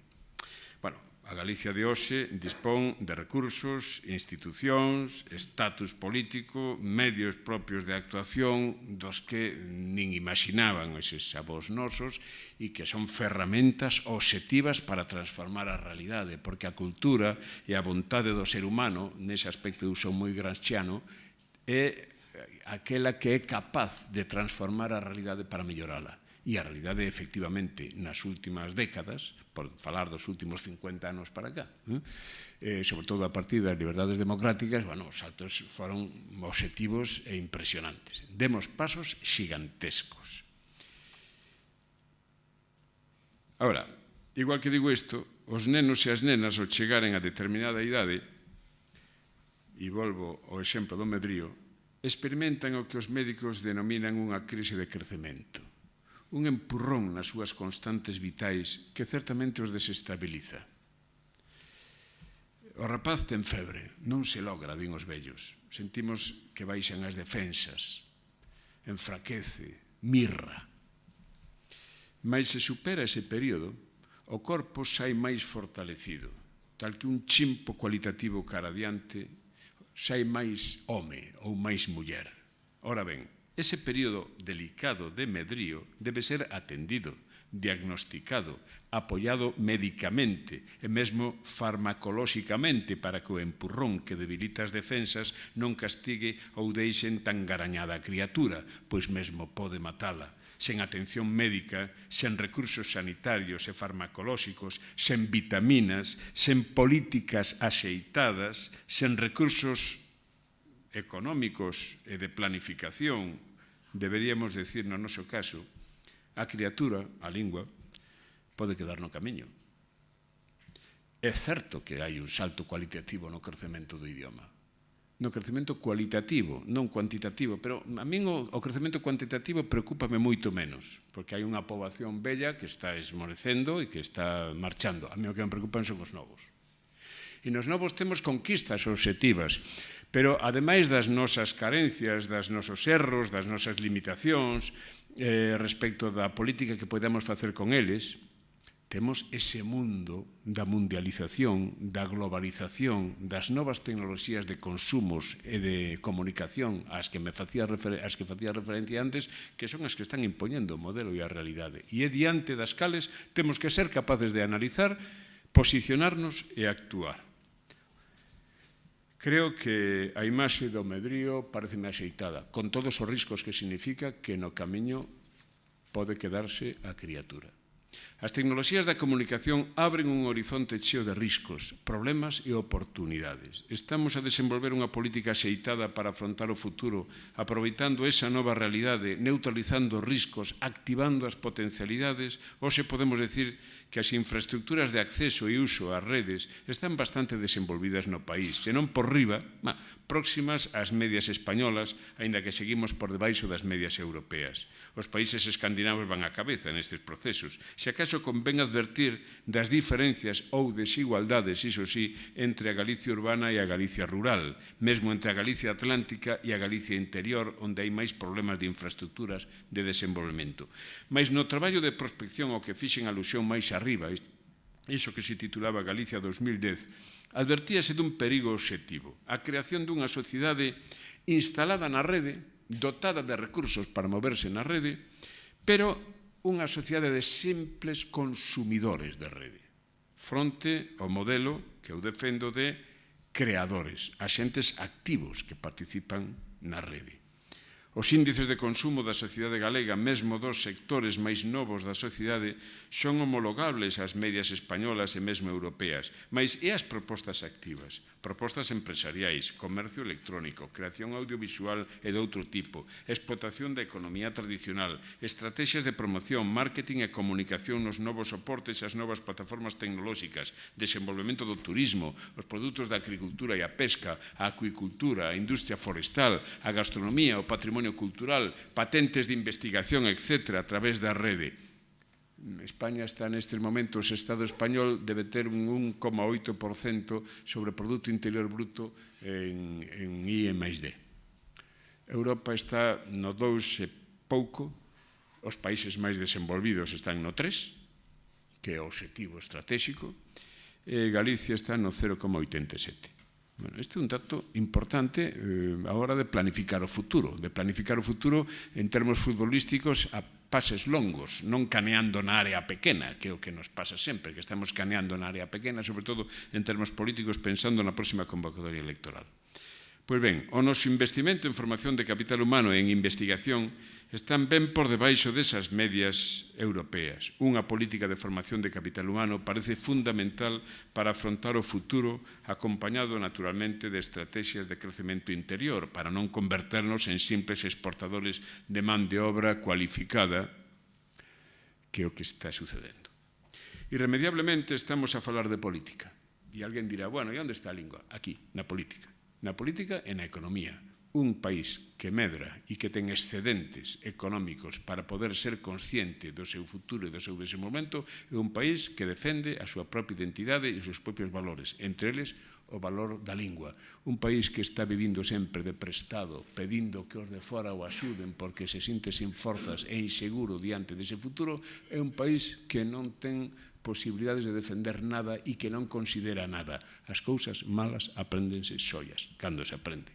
A Galicia de hoxe dispón de recursos, institucións, estatus político, medios propios de actuación dos que nin imaginaban eses avós nosos e que son ferramentas obxectivas para transformar a realidade, porque a cultura e a vontade do ser humano, nese aspecto eu son moi gramsciano, é aquela que é capaz de transformar a realidade para mellorala. E a realidade, efectivamente, nas últimas décadas, por falar dos últimos 50 anos para cá, sobre todo a partir das liberdades democráticas, os saltos foron obxectivos e impresionantes. Demos pasos xigantescos. Ahora, igual que digo isto, os nenos e as nenas ao chegaren a determinada idade, e volvo ao exemplo do medrío, experimentan o que os médicos denominan unha crise de crecemento. Un empurrón nas súas constantes vitais que certamente os desestabiliza. O rapaz ten febre, non se logra, din os vellos. Sentimos que baixan as defensas, enfraquece, mirra. Mais se supera ese período, o corpo sai máis fortalecido, tal que un chimpo cualitativo cara adiante sai máis home ou máis muller. Ora ben, ese período delicado de medrío debe ser atendido, diagnosticado, apoiado médicamente e mesmo farmacolóxicamente para que o empurrón que debilita as defensas non castigue ou deixen tan garañada a criatura, pois mesmo pode matala. Sen atención médica, sen recursos sanitarios e farmacolóxicos, sen vitaminas, sen políticas axeitadas, sen recursos económicos e de planificación, deberíamos decir no noso caso, a criatura, a lingua, pode quedar no camiño. É certo que hai un salto cualitativo no crecemento do idioma. No crecemento cualitativo, non cuantitativo, pero a min o crecemento cuantitativo preocúpame moito menos, porque hai unha poboación bella que está esmorecendo e que está marchando. A mí o que me preocupan son os novos. E nos novos temos conquistas obxectivas, pero ademais das nosas carencias, das nosos erros, das nosas limitacións, respecto da política que podemos facer con eles, temos ese mundo da mundialización, da globalización, das novas tecnoloxías de consumos e de comunicación ás que facía referencia antes, que son as que están impoñendo o modelo e a realidade. E é diante das cales temos que ser capaces de analizar, posicionarnos e actuar. Creo que a imaxe do medrío pareceme axeitada, con todos os riscos que significa que no camiño pode quedarse a criatura. As tecnoloxías da comunicación abren un horizonte cheo de riscos, problemas e oportunidades. Estamos a desenvolver unha política axeitada para afrontar o futuro, aproveitando esa nova realidade, neutralizando riscos, activando as potencialidades. Hoxe podemos decir que as infraestructuras de acceso e uso ás redes están bastante desenvolvidas no país, senón por riba, próximas ás medias españolas, aínda que seguimos por debaixo das medias europeas. Os países escandinavos van á cabeza nestes procesos. Se acaso convén advertir das diferencias ou desigualdades, iso sí, entre a Galicia urbana e a Galicia rural, mesmo entre a Galicia atlántica e a Galicia interior, onde hai máis problemas de infraestructuras de desenvolvemento. Mais no traballo de prospección ao que fixen alusión máis arriba, iso que se titulaba Galicia 2010, advertíase dun perigo obxectivo, a creación dunha sociedade instalada na rede, dotada de recursos para moverse na rede, pero unha sociedade de simples consumidores de rede, fronte ao modelo que eu defendo de creadores, axentes activos que participan na rede. Os índices de consumo da sociedade galega, mesmo dos sectores máis novos da sociedade, son homologables ás medias españolas e mesmo europeas, mas e as propostas activas? Propostas empresariais, comercio electrónico, creación audiovisual e de outro tipo, explotación da economía tradicional, estrategias de promoción, marketing e comunicación nos novos soportes e as novas plataformas tecnolóxicas, desenvolvemento do turismo, os produtos da agricultura e a pesca, a acuicultura, a industria forestal, a gastronomía, o patrimonio cultural, patentes de investigación, etc., a través da rede. España está nestes momentos, o Estado español debe ter un 1,8% sobre o Produto Interior Bruto en I+D. Europa está no 2 e pouco, os países máis desenvolvidos están no 3, que é o obxectivo estratégico, e Galicia está no 0,87. Bueno, este é un dato importante a hora de planificar o futuro en termos futbolísticos a pases longos, non caneando na área pequena, que é o que nos pasa sempre, que estamos caneando na área pequena, sobre todo en termos políticos, pensando na próxima convocatoria electoral. Pois ben, o noso investimento en formación de capital humano e en investigación están ben por debaixo desas medias europeas. Unha política de formación de capital humano parece fundamental para afrontar o futuro, acompañado naturalmente de estrategias de crecemento interior, para non converternos en simples exportadores de man de obra cualificada, que é o que está sucedendo. Irremediablemente estamos a falar de política. E alguén dirá, bueno, e onde está a lingua? Aquí, na política. Na política e na economía. Un país que medra e que ten excedentes económicos para poder ser consciente do seu futuro e do seu desenvolvemento é un país que defende a súa propia identidade e os seus propios valores, entre eles o valor da lingua. Un país que está vivindo sempre de prestado, pedindo que os de fora o axuden porque se sinte sin forzas e inseguro diante dese futuro, é un país que non ten posibilidades de defender nada e que non considera nada. As cousas malas apréndense xoias, cando se aprende.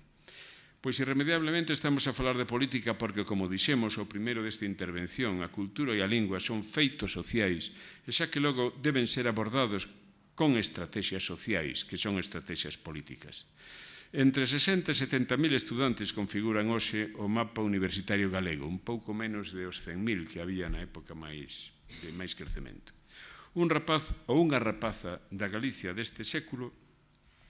Pois irremediablemente estamos a falar de política porque, como dixemos ao primeiro desta intervención, a cultura e a lingua son feitos sociais e xa que logo deben ser abordados con estrategias sociais, que son estrategias políticas. Entre 60 e 70.000 estudantes configuran hoxe o mapa universitario galego, un pouco menos de os 100.000 que había na época de máis crecemento. Un rapaz ou unha rapaza da Galicia deste século,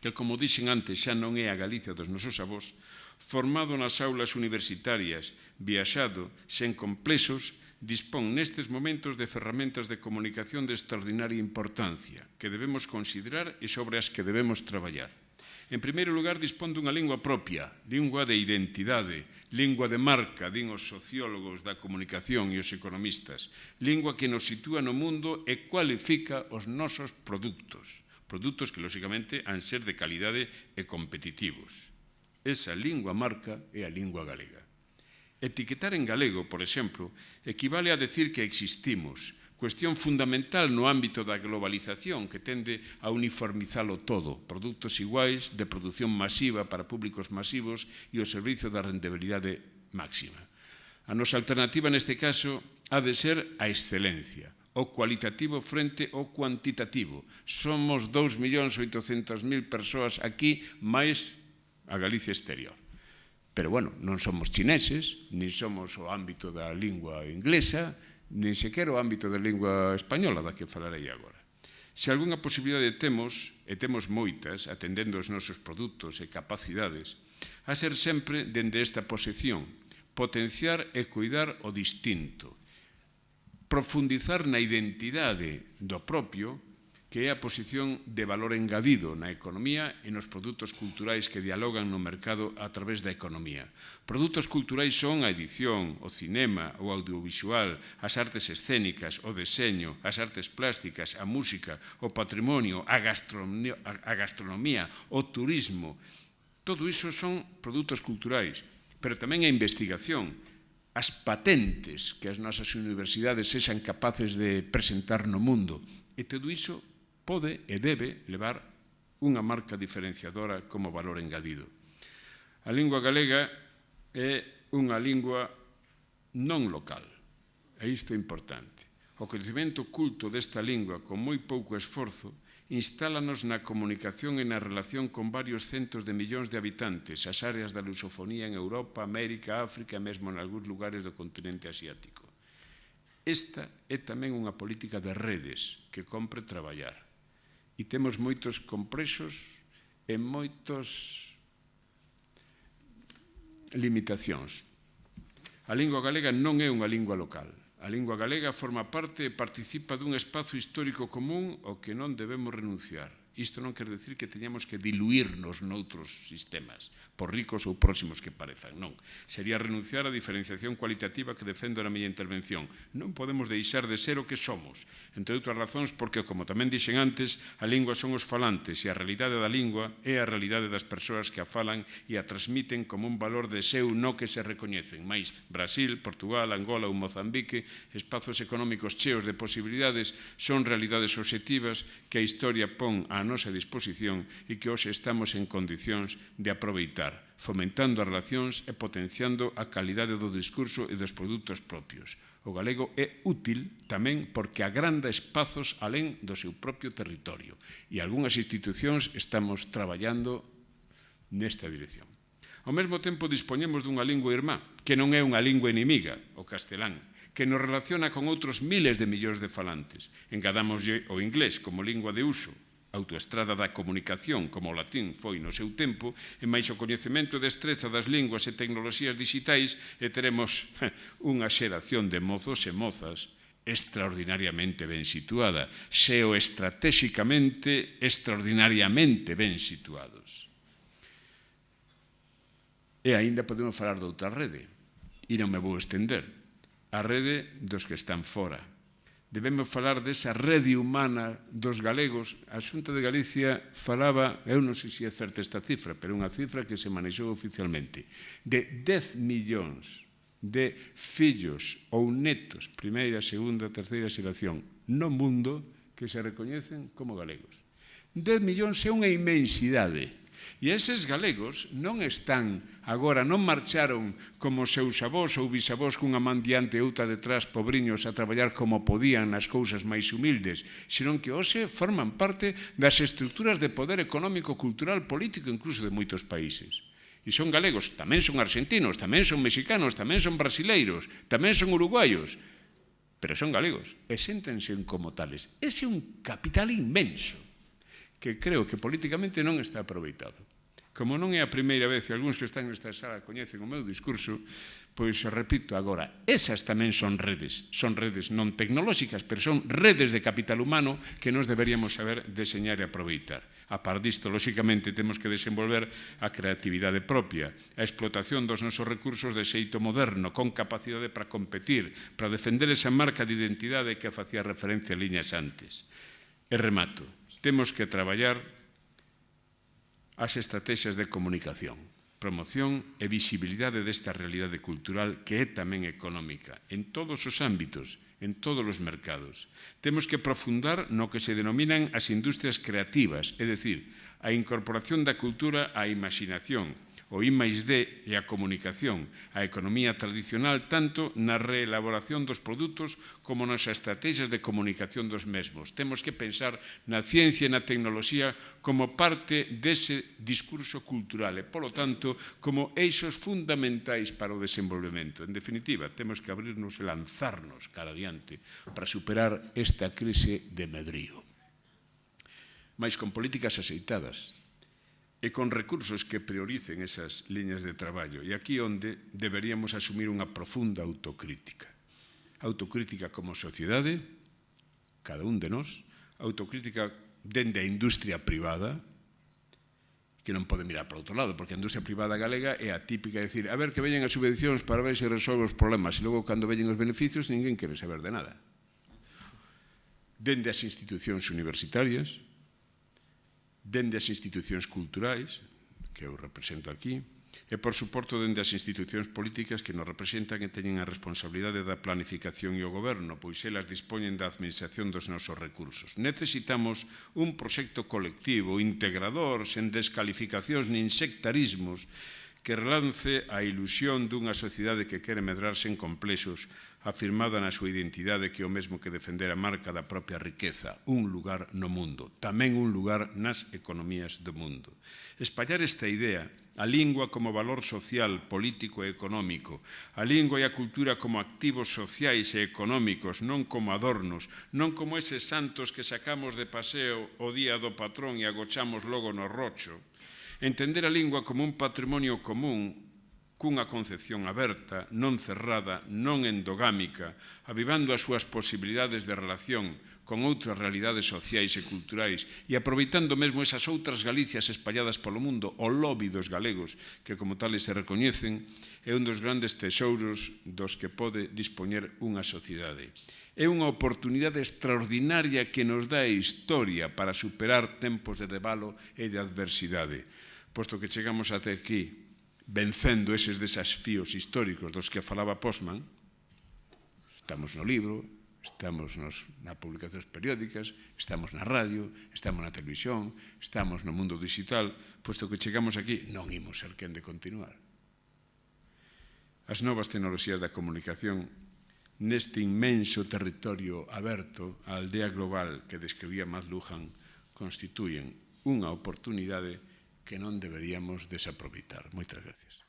que, como dixen antes, xa non é a Galicia dos nosos avós, formado nas aulas universitarias, viaxado, sen complexos, dispón nestes momentos de ferramentas de comunicación de extraordinaria importancia que debemos considerar e sobre as que debemos traballar. En primeiro lugar, dispón dunha lingua propia, lingua de identidade, lingua de marca, din os sociólogos da comunicación e os economistas, lingua que nos sitúa no mundo e cualifica os nosos produtos que, lóxicamente, han ser de calidade e competitivos. Esa lingua marca é a lingua galega. Etiquetar en galego, por exemplo, equivale a decir que existimos, cuestión fundamental no ámbito da globalización que tende a uniformizalo todo, produtos iguais, de produción masiva para públicos masivos e o servizo da rendibilidade máxima. A nosa alternativa neste caso ha de ser a excelencia, o cualitativo frente ao cuantitativo. Somos 2.800.000 persoas aquí, máis a Galicia exterior. Pero, bueno, non somos chineses, nin somos o ámbito da lingua inglesa, nin sequera o ámbito da lingua española, da que falarei agora. Se algunha posibilidade temos, e temos moitas, atendendo os nosos produtos e capacidades, a ser sempre dende esta posición, potenciar e cuidar o distinto, profundizar na identidade do propio, que é a posición de valor engadido na economía e nos produtos culturais que dialogan no mercado a través da economía. Produtos culturais son a edición, o cinema, o audiovisual, as artes escénicas, o deseño, as artes plásticas, a música, o patrimonio, a gastronomía, o turismo. Todo iso son produtos culturais, pero tamén a investigación, as patentes que as nosas universidades sexan capaces de presentar no mundo. E todo iso pode e debe levar unha marca diferenciadora como valor engadido. A lingua galega é unha lingua non local, e isto é importante. O coñecemento culto desta lingua con moi pouco esforzo instálanos na comunicación e na relación con varios centos de millóns de habitantes, as áreas da lusofonía en Europa, América, África e mesmo en algúns lugares do continente asiático. Esta é tamén unha política de redes que compre traballar. E temos moitos complexos e moitas limitacións. A lingua galega non é unha lingua local. A lingua galega forma parte e participa dun espazo histórico común ao que non debemos renunciar. Isto non quer decir que teñamos que diluirnos noutros sistemas, por ricos ou próximos que parezan, non. Sería renunciar á diferenciación cualitativa que defendo na miña intervención. Non podemos deixar de ser o que somos, entre outras razóns porque, como tamén dixen antes, a lingua son os falantes e a realidade da lingua é a realidade das persoas que a falan e a transmiten como un valor de seu no que se recoñecen. Mais Brasil, Portugal, Angola ou Mozambique, espazos económicos cheos de posibilidades, son realidades obxectivas que a historia pon á nosa disposición e que hoxe estamos en condicións de aproveitar, fomentando as relacións e potenciando a calidade do discurso e dos produtos propios. O galego é útil tamén porque agranda espazos alén do seu propio territorio e algunhas institucións estamos traballando nesta dirección. Ao mesmo tempo dispoñemos dunha lingua irmá, que non é unha lingua inimiga, o castelán, que nos relaciona con outros miles de millóns de falantes. Engadámoslle o inglés como lingua de uso, autoestrada da comunicación, como o latín foi no seu tempo, e máis o coñecemento e destreza das linguas e tecnoloxías digitais, e teremos unha xeración de mozos e mozas extraordinariamente ben situada, xeoestratégicamente extraordinariamente ben situados. E aínda podemos falar de outra rede, e non me vou estender, a rede dos que están fora. Debemos falar desa rede humana dos galegos. A Xunta de Galicia falaba, eu non sei se é certa esta cifra, pero unha cifra que se manexou oficialmente, de 10 millóns de fillos ou netos, primeira, segunda, terceira xeración, no mundo que se recoñecen como galegos. 10 millóns é unha inmensidade. E eses galegos non están agora, non marcharon como seus avós ou bisavós cunha man diante e outra detrás, pobriños, a traballar como podían nas cousas máis humildes, senón que hoxe forman parte das estruturas de poder económico, cultural, político, incluso de moitos países. E son galegos, tamén son argentinos, tamén son mexicanos, tamén son brasileiros, tamén son uruguaios, pero son galegos e séntense como tales. Ese é un capital inmenso que creo que políticamente non está aproveitado. Como non é a primeira vez e algúns que están nesta sala coñecen o meu discurso, pois repito agora, esas tamén son redes non tecnolóxicas, pero son redes de capital humano que nos deberíamos saber deseñar e aproveitar. A par disto, lóxicamente, temos que desenvolver a creatividade propia, a explotación dos nosos recursos de xeito moderno, con capacidade para competir, para defender esa marca de identidade que facía referencia a liñas antes. E remato. Temos que traballar as estrategias de comunicación, promoción e visibilidade desta realidade cultural que é tamén económica, en todos os ámbitos, en todos os mercados. Temos que profundar no que se denominan as industrias creativas, é dicir, a incorporación da cultura á imaginación, o I+D e a comunicación, a economía tradicional tanto na reelaboración dos produtos como nas estrategias de comunicación dos mesmos. Temos que pensar na ciencia e na tecnoloxía como parte dese discurso cultural e, polo tanto, como eixos fundamentais para o desenvolvemento. En definitiva, temos que abrirnos e lanzarnos cara adiante para superar esta crise de medrío. Mais con políticas aceitadas, e con recursos que prioricen esas liñas de traballo. E aquí onde deberíamos asumir unha profunda autocrítica. Autocrítica como sociedade, cada un de nós, autocrítica dende a industria privada, que non pode mirar para outro lado, porque a industria privada galega é a típica de decir, a ver que veñen as subvencións para ver se resolve os problemas, e logo cando veñen os beneficios ninguén quere saber de nada. Dende as institucións universitarias, dende as institucións culturais, que eu represento aquí, e, por suporto, dende as institucións políticas que nos representan e teñen a responsabilidade da planificación e o goberno, pois elas dispoñen da administración dos nosos recursos. Necesitamos un proxecto colectivo, integrador, sen descalificacións nin sectarismos, que relance a ilusión dunha sociedade que quere medrarse en complexos, afirmada na súa identidade que é o mesmo que defender a marca da propia riqueza, un lugar no mundo, tamén un lugar nas economías do mundo. Espallar esta idea, a lingua como valor social, político e económico, a lingua e a cultura como activos sociais e económicos, non como adornos, non como eses santos que sacamos de paseo o día do patrón e agochamos logo no rocho. Entender a lingua como un patrimonio común, cunha concepción aberta, non cerrada, non endogámica, avivando as súas posibilidades de relación con outras realidades sociais e culturais e aproveitando mesmo esas outras Galicias espalladas polo mundo, o lobby dos galegos, que como tales se recoñecen, é un dos grandes tesouros dos que pode dispoñer unha sociedade. É unha oportunidade extraordinaria que nos dá a historia para superar tempos de debalo e de adversidade, posto que chegamos até aquí, vencendo eses desafíos históricos dos que falaba Postman, estamos no libro, estamos nas publicacións periódicas, estamos na radio, estamos na televisión, estamos no mundo digital, posto que chegamos aquí, non imos ser quen de continuar. As novas tecnoloxías da comunicación neste inmenso territorio aberto, a aldea global que describía Matt Lujan, constituyen unha oportunidade que non deberíamos desaproveitar. Moitas gracias.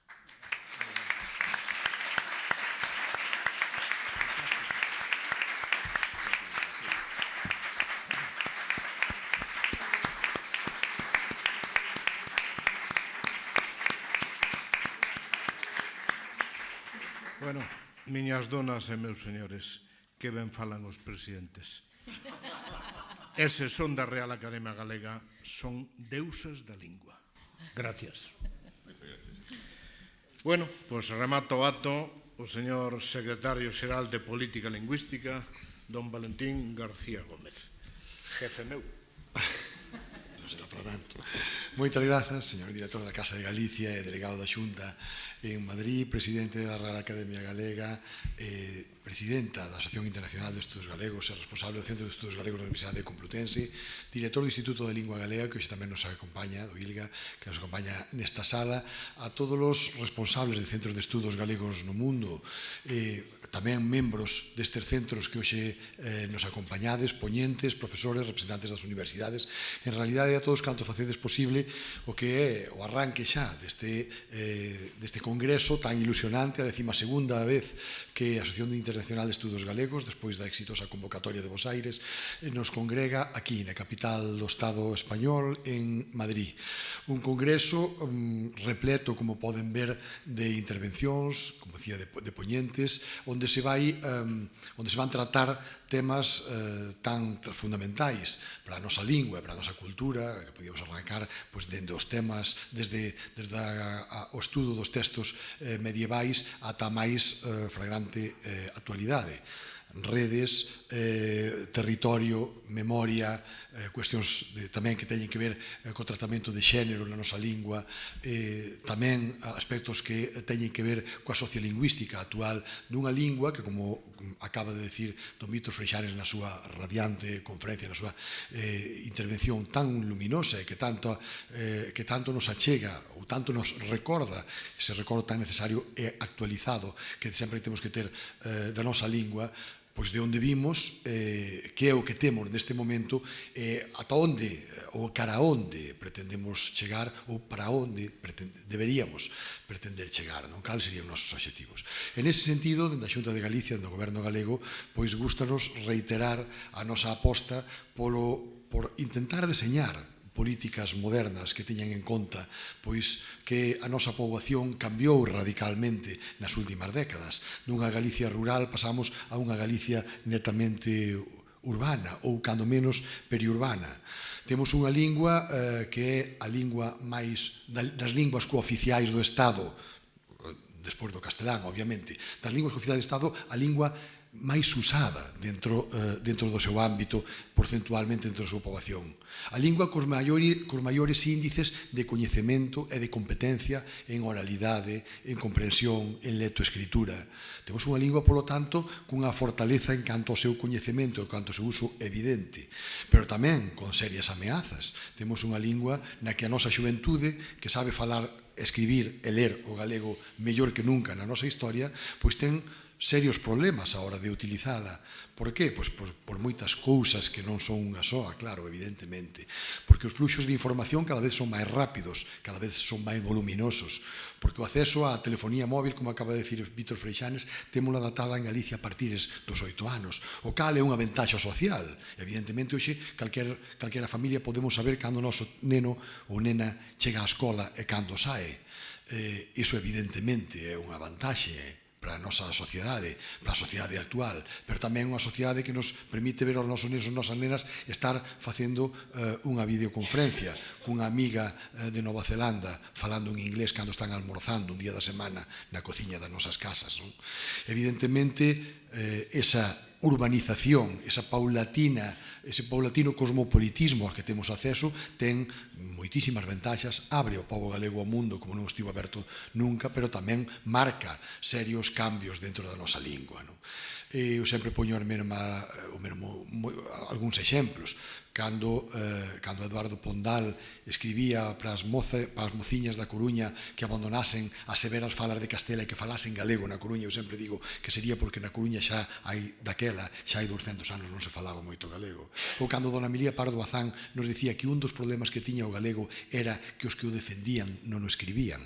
Bueno, miñas donas e meus señores, que ben falan os presidentes. Eses son da Real Academia Galega, son deusas da lingua. Gracias. Bueno, pois remato o acto o señor secretario xeral de Política Lingüística, don Valentín García Gómez. Jefe meu. Non será para tanto. Moitas grazas, señor director da Casa de Galicia e delegado da Xunta en Madrid, presidente da Real Academia Galega, presidenta da Asociación Internacional de Estudos Galegos e responsable do Centro de Estudos Galegos da Universidade Complutense, director do Instituto de Lingua Galega, que hoxe tamén nos acompaña, do ILGA, que nos acompaña nesta sala, a todos os responsables de centros de estudos galegos no mundo, tamén membros destes centros que hoxe nos acompañades, poñentes, profesores, representantes das universidades, en realidade a todos canto facedes posible o que é o arranque xa deste congreso tan ilusionante, a 12ª vez que a Asociación Internacional de Estudos Galegos, despois da exitosa convocatoria de Bos Aires, nos congrega aquí na capital do Estado español, en Madrid. Un congreso repleto, como poden ver, de intervencións, como decía, de poñentes, onde se van tratar temas tan fundamentais para a nosa lingua e para a nosa cultura, que podíamos arrancar dende os temas, desde o estudo dos textos medievais ata a máis flagrante actualidade. Redes, territorio, memoria, cuestións tamén que teñen que ver co tratamento de xénero na nosa lingua, tamén aspectos que teñen que ver coa sociolingüística actual dunha lingua que, como acaba de decir don Vítor Freixanes na súa radiante conferencia, na súa intervención tan luminosa e que tanto nos achega ou tanto nos recorda ese recordo tan necesario e actualizado que sempre temos que ter da nosa lingua, pois de onde vimos, que é o que temos neste momento, ata onde, ou cara a onde pretendemos chegar, ou para onde deberíamos pretender chegar, non? Cal serían os nosos obxectivos. En ese sentido, dende a Xunta de Galicia, do Goberno galego, pois gústanos reiterar a nosa aposta por intentar deseñar políticas modernas que teñan en conta pois que a nosa poboación cambiou radicalmente nas últimas décadas. Dunha Galicia rural pasamos a unha Galicia netamente urbana ou, cando menos, periurbana. Temos unha lingua que é a lingua máis das linguas cooficiais do Estado, despois do castelán, obviamente, das linguas cooficiais do Estado, a lingua máis usada dentro do seu ámbito, porcentualmente dentro da súa poboación. A lingua cos maiores índices de coñecemento e de competencia en oralidade, en comprensión, en lectoescritura. Temos unha lingua, polo tanto, cunha fortaleza en canto ao seu coñecemento, en canto ao seu uso evidente, pero tamén con serias ameazas. Temos unha lingua na que a nosa xuventude, que sabe falar, escribir e ler o galego mellor que nunca na nosa historia, pois ten serios problemas a hora de utilizala. Por qué? Pois por moitas cousas que non son unha soa, claro, evidentemente. Porque os fluxos de información cada vez son máis rápidos, cada vez son máis voluminosos. Porque o acceso á telefonía móvil, como acaba de decir Vítor Freixanes, témola datada en Galicia a partir dos 8 anos. O cal é unha ventaxa social. Evidentemente, hoxe, calquera familia podemos saber cando o noso neno ou nena chega á escola e cando sae. Iso, evidentemente, é unha vantaxe para a nosa sociedade, para a sociedade actual, pero tamén unha sociedade que nos permite ver aos nosos nenos e nosas nenas estar facendo unha videoconferencia cunha amiga de Nova Zelanda falando en inglés cando están almorzando un día da semana na cociña das nosas casas. Evidentemente, esa urbanización, ese paulatino cosmopolitismo ao que temos acceso ten moitísimas ventaxas, abre o pobo galego ao mundo como non estivo aberto nunca, pero tamén marca serios cambios dentro da nosa lingua. Eu sempre poño algúns exemplos. Cando Eduardo Pondal escribía para as mociñas da Coruña que abandonasen as severas falas de Castela e que falasen galego na Coruña, eu sempre digo que sería porque na Coruña xa hai 200 anos non se falaba moito galego. Ou cando dona Emilia Pardo Bazán nos dicía que un dos problemas que tiña o galego era que os que o defendían non o escribían.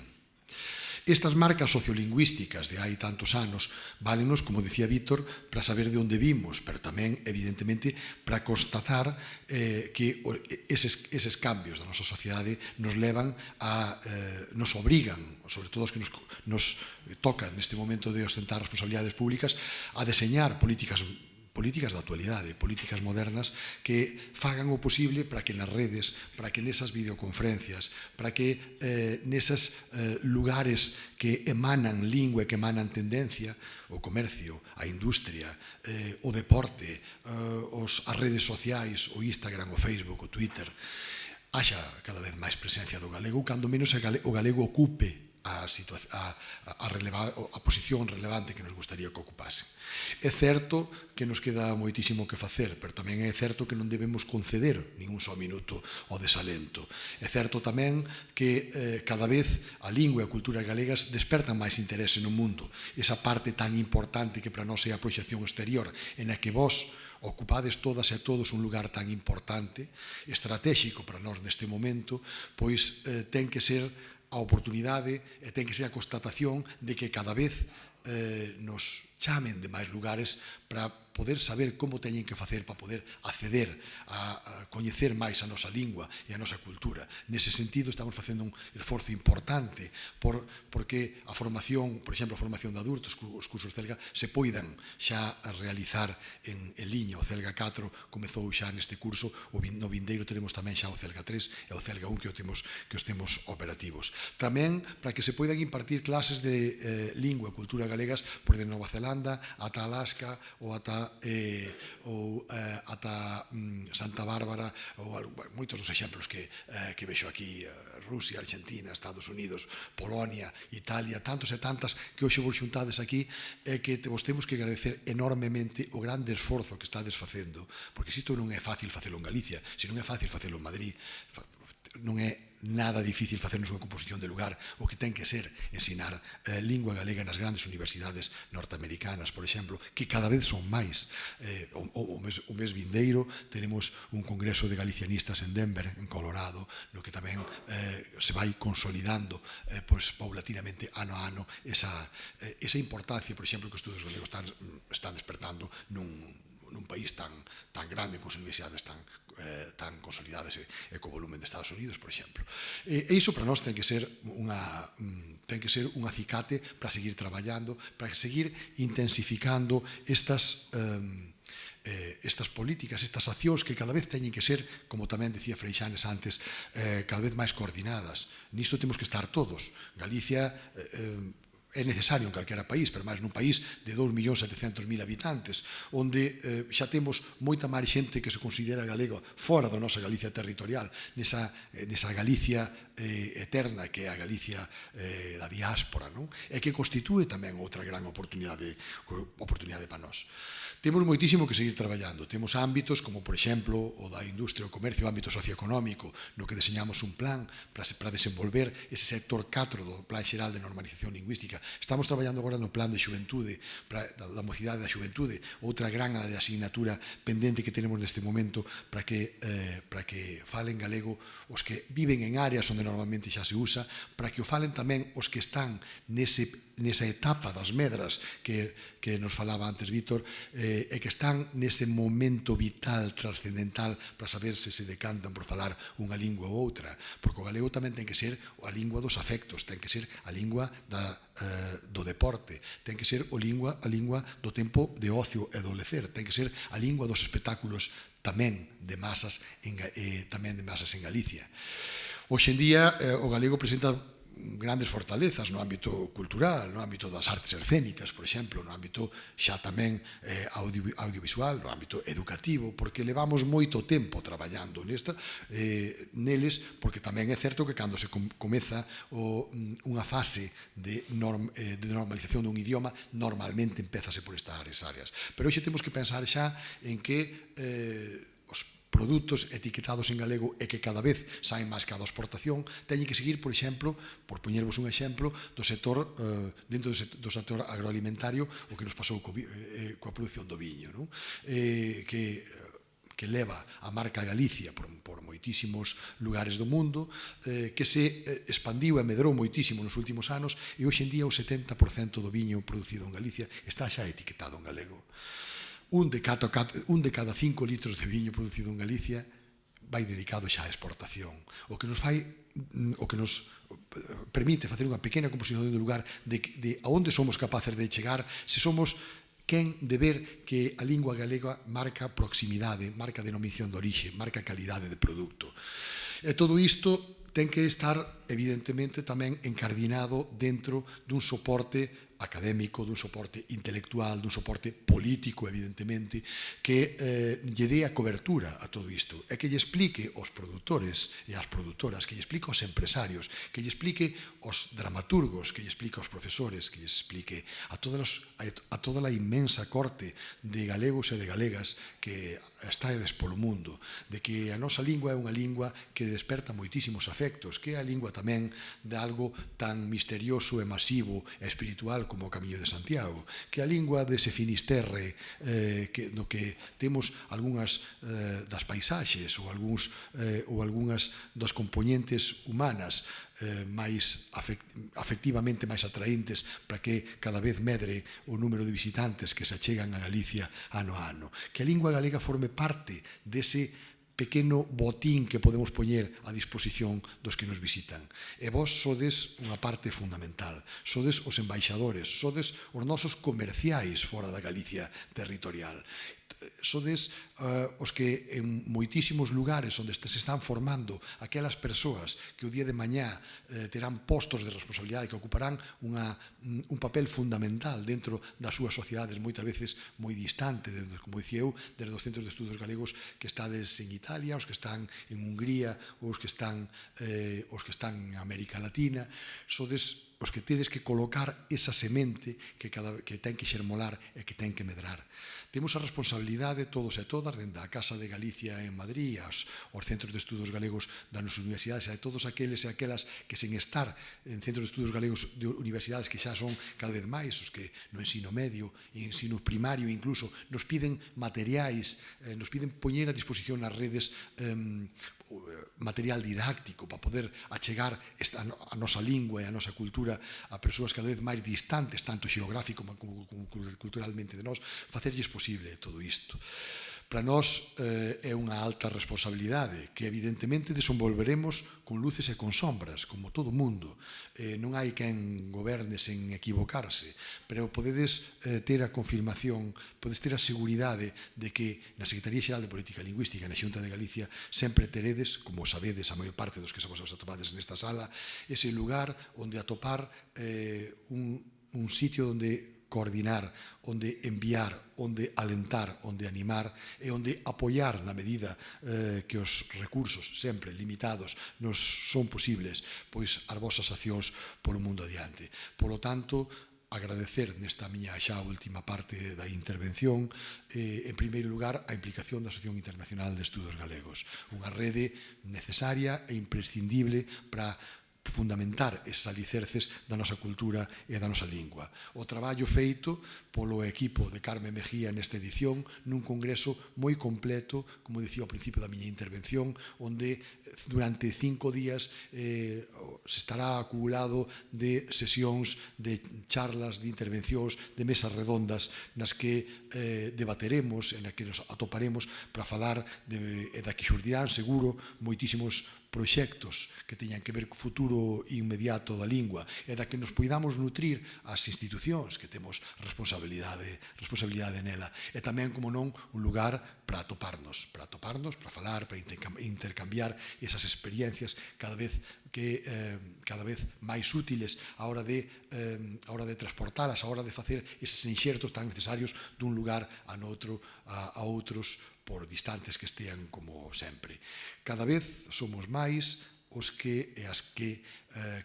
Estas marcas sociolingüísticas de hai tantos anos válenos, como decía Vítor, para saber de onde vimos, pero tamén, evidentemente, para constatar que eses cambios da nosa sociedade nos obrigan, sobre todo os que nos tocan neste momento de ostentar responsabilidades públicas, a deseñar políticas de actualidade, políticas modernas que fagan o posible para que nas redes, para que nesas videoconferencias, para que nesas lugares que emanan lingua e que emanan tendencia, o comercio, a industria, o deporte, as redes sociais, o Instagram, o Facebook, o Twitter, haxa cada vez máis presencia do galego, cando menos o galego ocupe a posición relevante que nos gustaría que ocupase. É certo que nos queda moitísimo que facer, pero tamén é certo que non debemos conceder ningún só minuto ao desalento. É certo tamén que cada vez a lingua e a cultura galegas despertan máis interese no mundo. Esa parte tan importante que para nós é a proxección exterior, en a que vos ocupades todas e todos un lugar tan importante, estratégico para nós neste momento, pois ten que ser a oportunidade e ten que ser a constatación de que cada vez nos chamen de máis lugares para poder saber como teñen que facer para poder acceder a coñecer máis a nosa lingua e a nosa cultura. Nese sentido, estamos facendo un esforzo importante porque a formación, por exemplo, a formación de adultos, os cursos CELGA, se poidan xa realizar en liña. O CELGA 4 comezou xa neste curso, no vindeiro teremos tamén xa o CELGA 3 e o CELGA 1 que os temos operativos. Tamén para que se poidan impartir clases de lingua e cultura galegas por de Nova Zelanda ata Alaska ou ata Santa Bárbara, ou moitos dos exemplos que vexo aquí, Rusia, Argentina, Estados Unidos, Polonia, Italia, tantos e tantas que hoxe vos xuntades aquí, é que vos temos que agradecer enormemente o grande esforzo que estades facendo, porque se isto non é fácil facelo en Galicia, se non é fácil facelo en Madrid, non é nada difícil facernos unha composición de lugar. O que ten que ser ensinar lingua galega nas grandes universidades norteamericanas, por exemplo, que cada vez son máis. O mes vindeiro tenemos un congreso de galicianistas en Denver, en Colorado, no que tamén se vai consolidando paulatinamente ano a ano esa importancia, por exemplo, que os estudos galegos están despertando nun país tan grande, con universidades tan consolidadas e co volumen de Estados Unidos, por exemplo. E iso para nós ten que ser un acicate para seguir traballando, para seguir intensificando estas políticas, estas accións que cada vez teñen que ser, como tamén decía Freixanes antes, cada vez máis coordinadas. Nisto temos que estar todos. Galicia é necesario en calquera país, pero máis nun país de 2.700.000 habitantes, onde xa temos moita máis xente que se considera galega fora da nosa Galicia territorial, nesa Galicia eterna que é a Galicia da diáspora, e que constitúe tamén outra gran oportunidade para nós. Temos moitísimo que seguir traballando. Temos ámbitos como, por exemplo, o da industria e o comercio, o ámbito socioeconómico, no que deseñamos un plan para desenvolver ese sector 4 do Plan Xeral de Normalización Lingüística. Estamos traballando agora no plan de xuventude, da mocidade da xuventude, outra gran asignatura pendente que tenemos neste momento para que falen galego os que viven en áreas onde normalmente xa se usa, para que o falen tamén os que están nesa etapa das medras que nos falaba antes Víctor, e que están nese momento vital, trascendental, para saber se decantan por falar unha lingua ou outra, porque o galego tamén ten que ser a lingua dos afectos, ten que ser a lingua do deporte, ten que ser a lingua do tempo de ocio e do lecer, ten que ser a lingua dos espectáculos tamén de masas en Galicia. Hoxe en día o galego presenta grandes fortalezas no ámbito cultural, no ámbito das artes escénicas, por exemplo, no ámbito xa tamén audiovisual, no ámbito educativo, porque levamos moito tempo traballando neles, porque tamén é certo que cando se comeza unha fase de normalización dun idioma, normalmente empezase por estas áreas. Pero hoxe temos que pensar xa en que os produtos etiquetados en galego e que cada vez saen máis cada exportación, teñen que seguir, por exemplo, por poñervos un exemplo, dentro do sector agroalimentario, o que nos pasou coa produción do viño, que leva a marca Galicia por moitísimos lugares do mundo, que se expandiu e medrou moitísimo nos últimos anos, e hoxe en día o 70% do viño producido en Galicia está xa etiquetado en galego. Un de cada 5 litros de viño producido en Galicia vai dedicado xa á exportación, o que nos permite facer unha pequena composición do lugar de a onde somos capaces de chegar, se somos quen de ver que a lingua galega marca proximidade, marca denominación de orixe, marca calidade de produto. E todo isto ten que estar, evidentemente, tamén encardinado dentro dun soporte académico, dun soporte intelectual, dun soporte político, evidentemente, que lle dé a cobertura a todo isto e que lle explique aos produtores e ás produtoras, que lle explique aos empresarios, que lle explique aos dramaturgos, que lle explique aos profesores, que lle explique a toda a inmensa corte de galegos e de galegas que estades polo mundo, de que a nosa lingua é unha lingua que desperta moitísimos afectos, que é a lingua tamén de algo tan misterioso e masivo e espiritual como o Camiño de Santiago, que a lingua dese Finisterre no que temos algunhas das paisaxes ou algunhas das componentes humanas máis afectivamente máis atraíntes para que cada vez medre o número de visitantes que se achegan a Galicia ano a ano. Que a lingua galega forme parte dese pequeno botín que podemos poñer a disposición dos que nos visitan. E vos sodes unha parte fundamental, sodes os embaixadores, sodes os nosos comerciais fora da Galicia territorial. Sodes os que en moitísimos lugares onde se están formando aquelas persoas que o día de mañá terán postos de responsabilidade, que ocuparán un papel fundamental dentro das súas sociedades, moitas veces moi distante, como dicía eu, desde os centros de estudos galegos que estades en Italia, os que están en Hungría, os que están en América Latina. Sodes os que tedes que colocar esa semente que ten que xermolar e que ten que medrar. Temos a responsabilidade todos e todas, dende a Casa de Galicia en Madrid, aos centros de estudos galegos das nosas universidades, e a todos aqueles e aquelas que sen estar en centros de estudos galegos de universidades que xa son cada vez máis, os que no ensino medio e ensino primario incluso nos piden materiais, nos piden poñer a disposición nas redes material didáctico para poder achegar a nosa lingua e a nosa cultura a persoas cada vez máis distantes, tanto xeográfico como culturalmente de nós, facerlles posible todo isto. Para nós é unha alta responsabilidade que evidentemente desenvolveremos con luces e con sombras, como todo mundo. Non hai quen goberne sen equivocarse, pero podedes ter a confirmación, podedes ter a seguridade de que na Secretaría Xeral de Política Lingüística na Xunta de Galicia sempre teredes, como sabedes a maior parte dos que somos atopades nesta sala, ese lugar onde atopar un sitio onde coordinar, onde enviar, onde alentar, onde animar e onde apoiar na medida que os recursos sempre limitados nos son posibles, pois as vosas accións polo mundo adiante. Polo tanto, agradecer nesta miña xa última parte da intervención en primeiro lugar a implicación da Asociación Internacional de Estudos Galegos, unha rede necesaria e imprescindible para fundamentar esas alicerces da nosa cultura e da nosa lingua. O traballo feito polo equipo de Carme Mejía nesta edición nun congreso moi completo, como dicía ao principio da miña intervención, onde durante 5 días se estará acumulado de sesións, de charlas, de intervencións, de mesas redondas nas que debateremos, en as que nos atoparemos para falar e da que xurdirán seguro moitísimos proxectos que teñan que ver co futuro inmediato da lingua e da que nos poidamos nutrir as institucións que temos responsabilidade nela e tamén, como non, un lugar para atoparnos, para falar, para intercambiar esas experiencias cada vez máis útiles a hora de transportalas, a hora de facer eses enxertos tan necesarios dun lugar a outros por distantes que estean como sempre. Cada vez somos máis os que e as que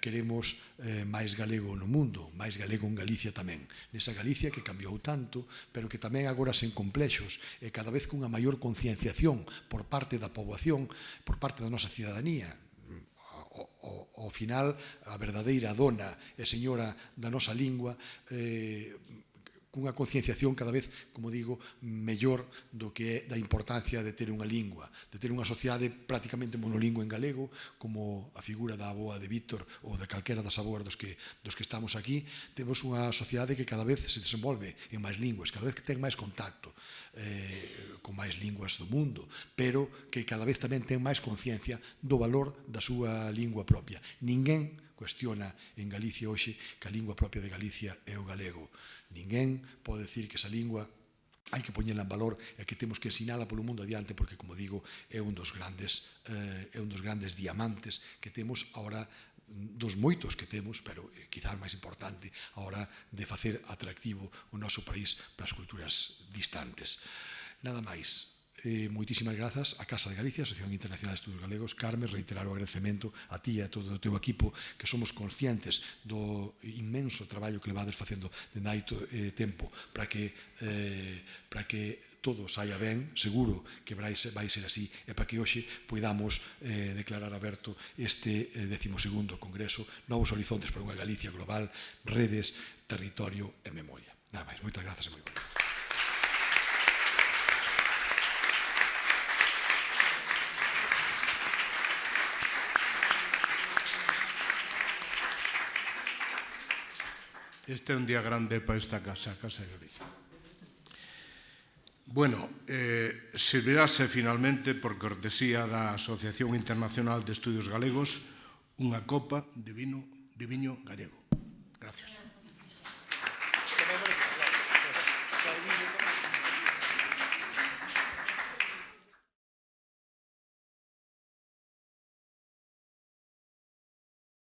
queremos máis galego no mundo, máis galego en Galicia tamén. Nesa Galicia que cambiou tanto, pero que tamén agora sen complexos e cada vez cunha maior concienciación por parte da poboación, por parte da nosa cidadanía. Ao final, a verdadeira dona e señora da nosa lingua cunha concienciación cada vez, como digo, mellor do que é da importancia de ter unha lingua, de ter unha sociedade prácticamente monolingüe en galego, como a figura da avoa de Víctor ou de calquera das avoas dos que estamos aquí. Temos unha sociedade que cada vez se desenvolve en máis linguas, cada vez que ten máis contacto con máis linguas do mundo, pero que cada vez tamén ten máis conciencia do valor da súa lingua propia. Ninguén cuestiona en Galicia hoxe que a lingua propia de Galicia é o galego. Ninguén pode decir que esa lingua hai que poñela en valor e que temos que ensinala polo mundo adiante porque, como digo, é un dos grandes diamantes que temos ahora dos moitos que temos, pero quizás máis importante a hora de facer atractivo o noso país para as culturas distantes. Nada máis. Moitísimas grazas a Casa de Galicia, Asociación Internacional de Estudos Galegos. Carme, reiterar o agradecemento a ti e a todo o teu equipo, que somos conscientes do inmenso traballo que levades facendo de naito tempo para que todo saia ben, seguro que vai ser así, e para que hoxe poidamos declarar aberto este 12º Congreso Novos Horizontes para unha Galicia global, redes, territorio e memoria. Nada máis, moitas grazas e moi boas. Este é un día grande para esta casa, Casa de Galicia. Bueno, servirase finalmente, por cortesía da Asociación Internacional de Estudios Galegos, unha copa de viño gallego. Gracias.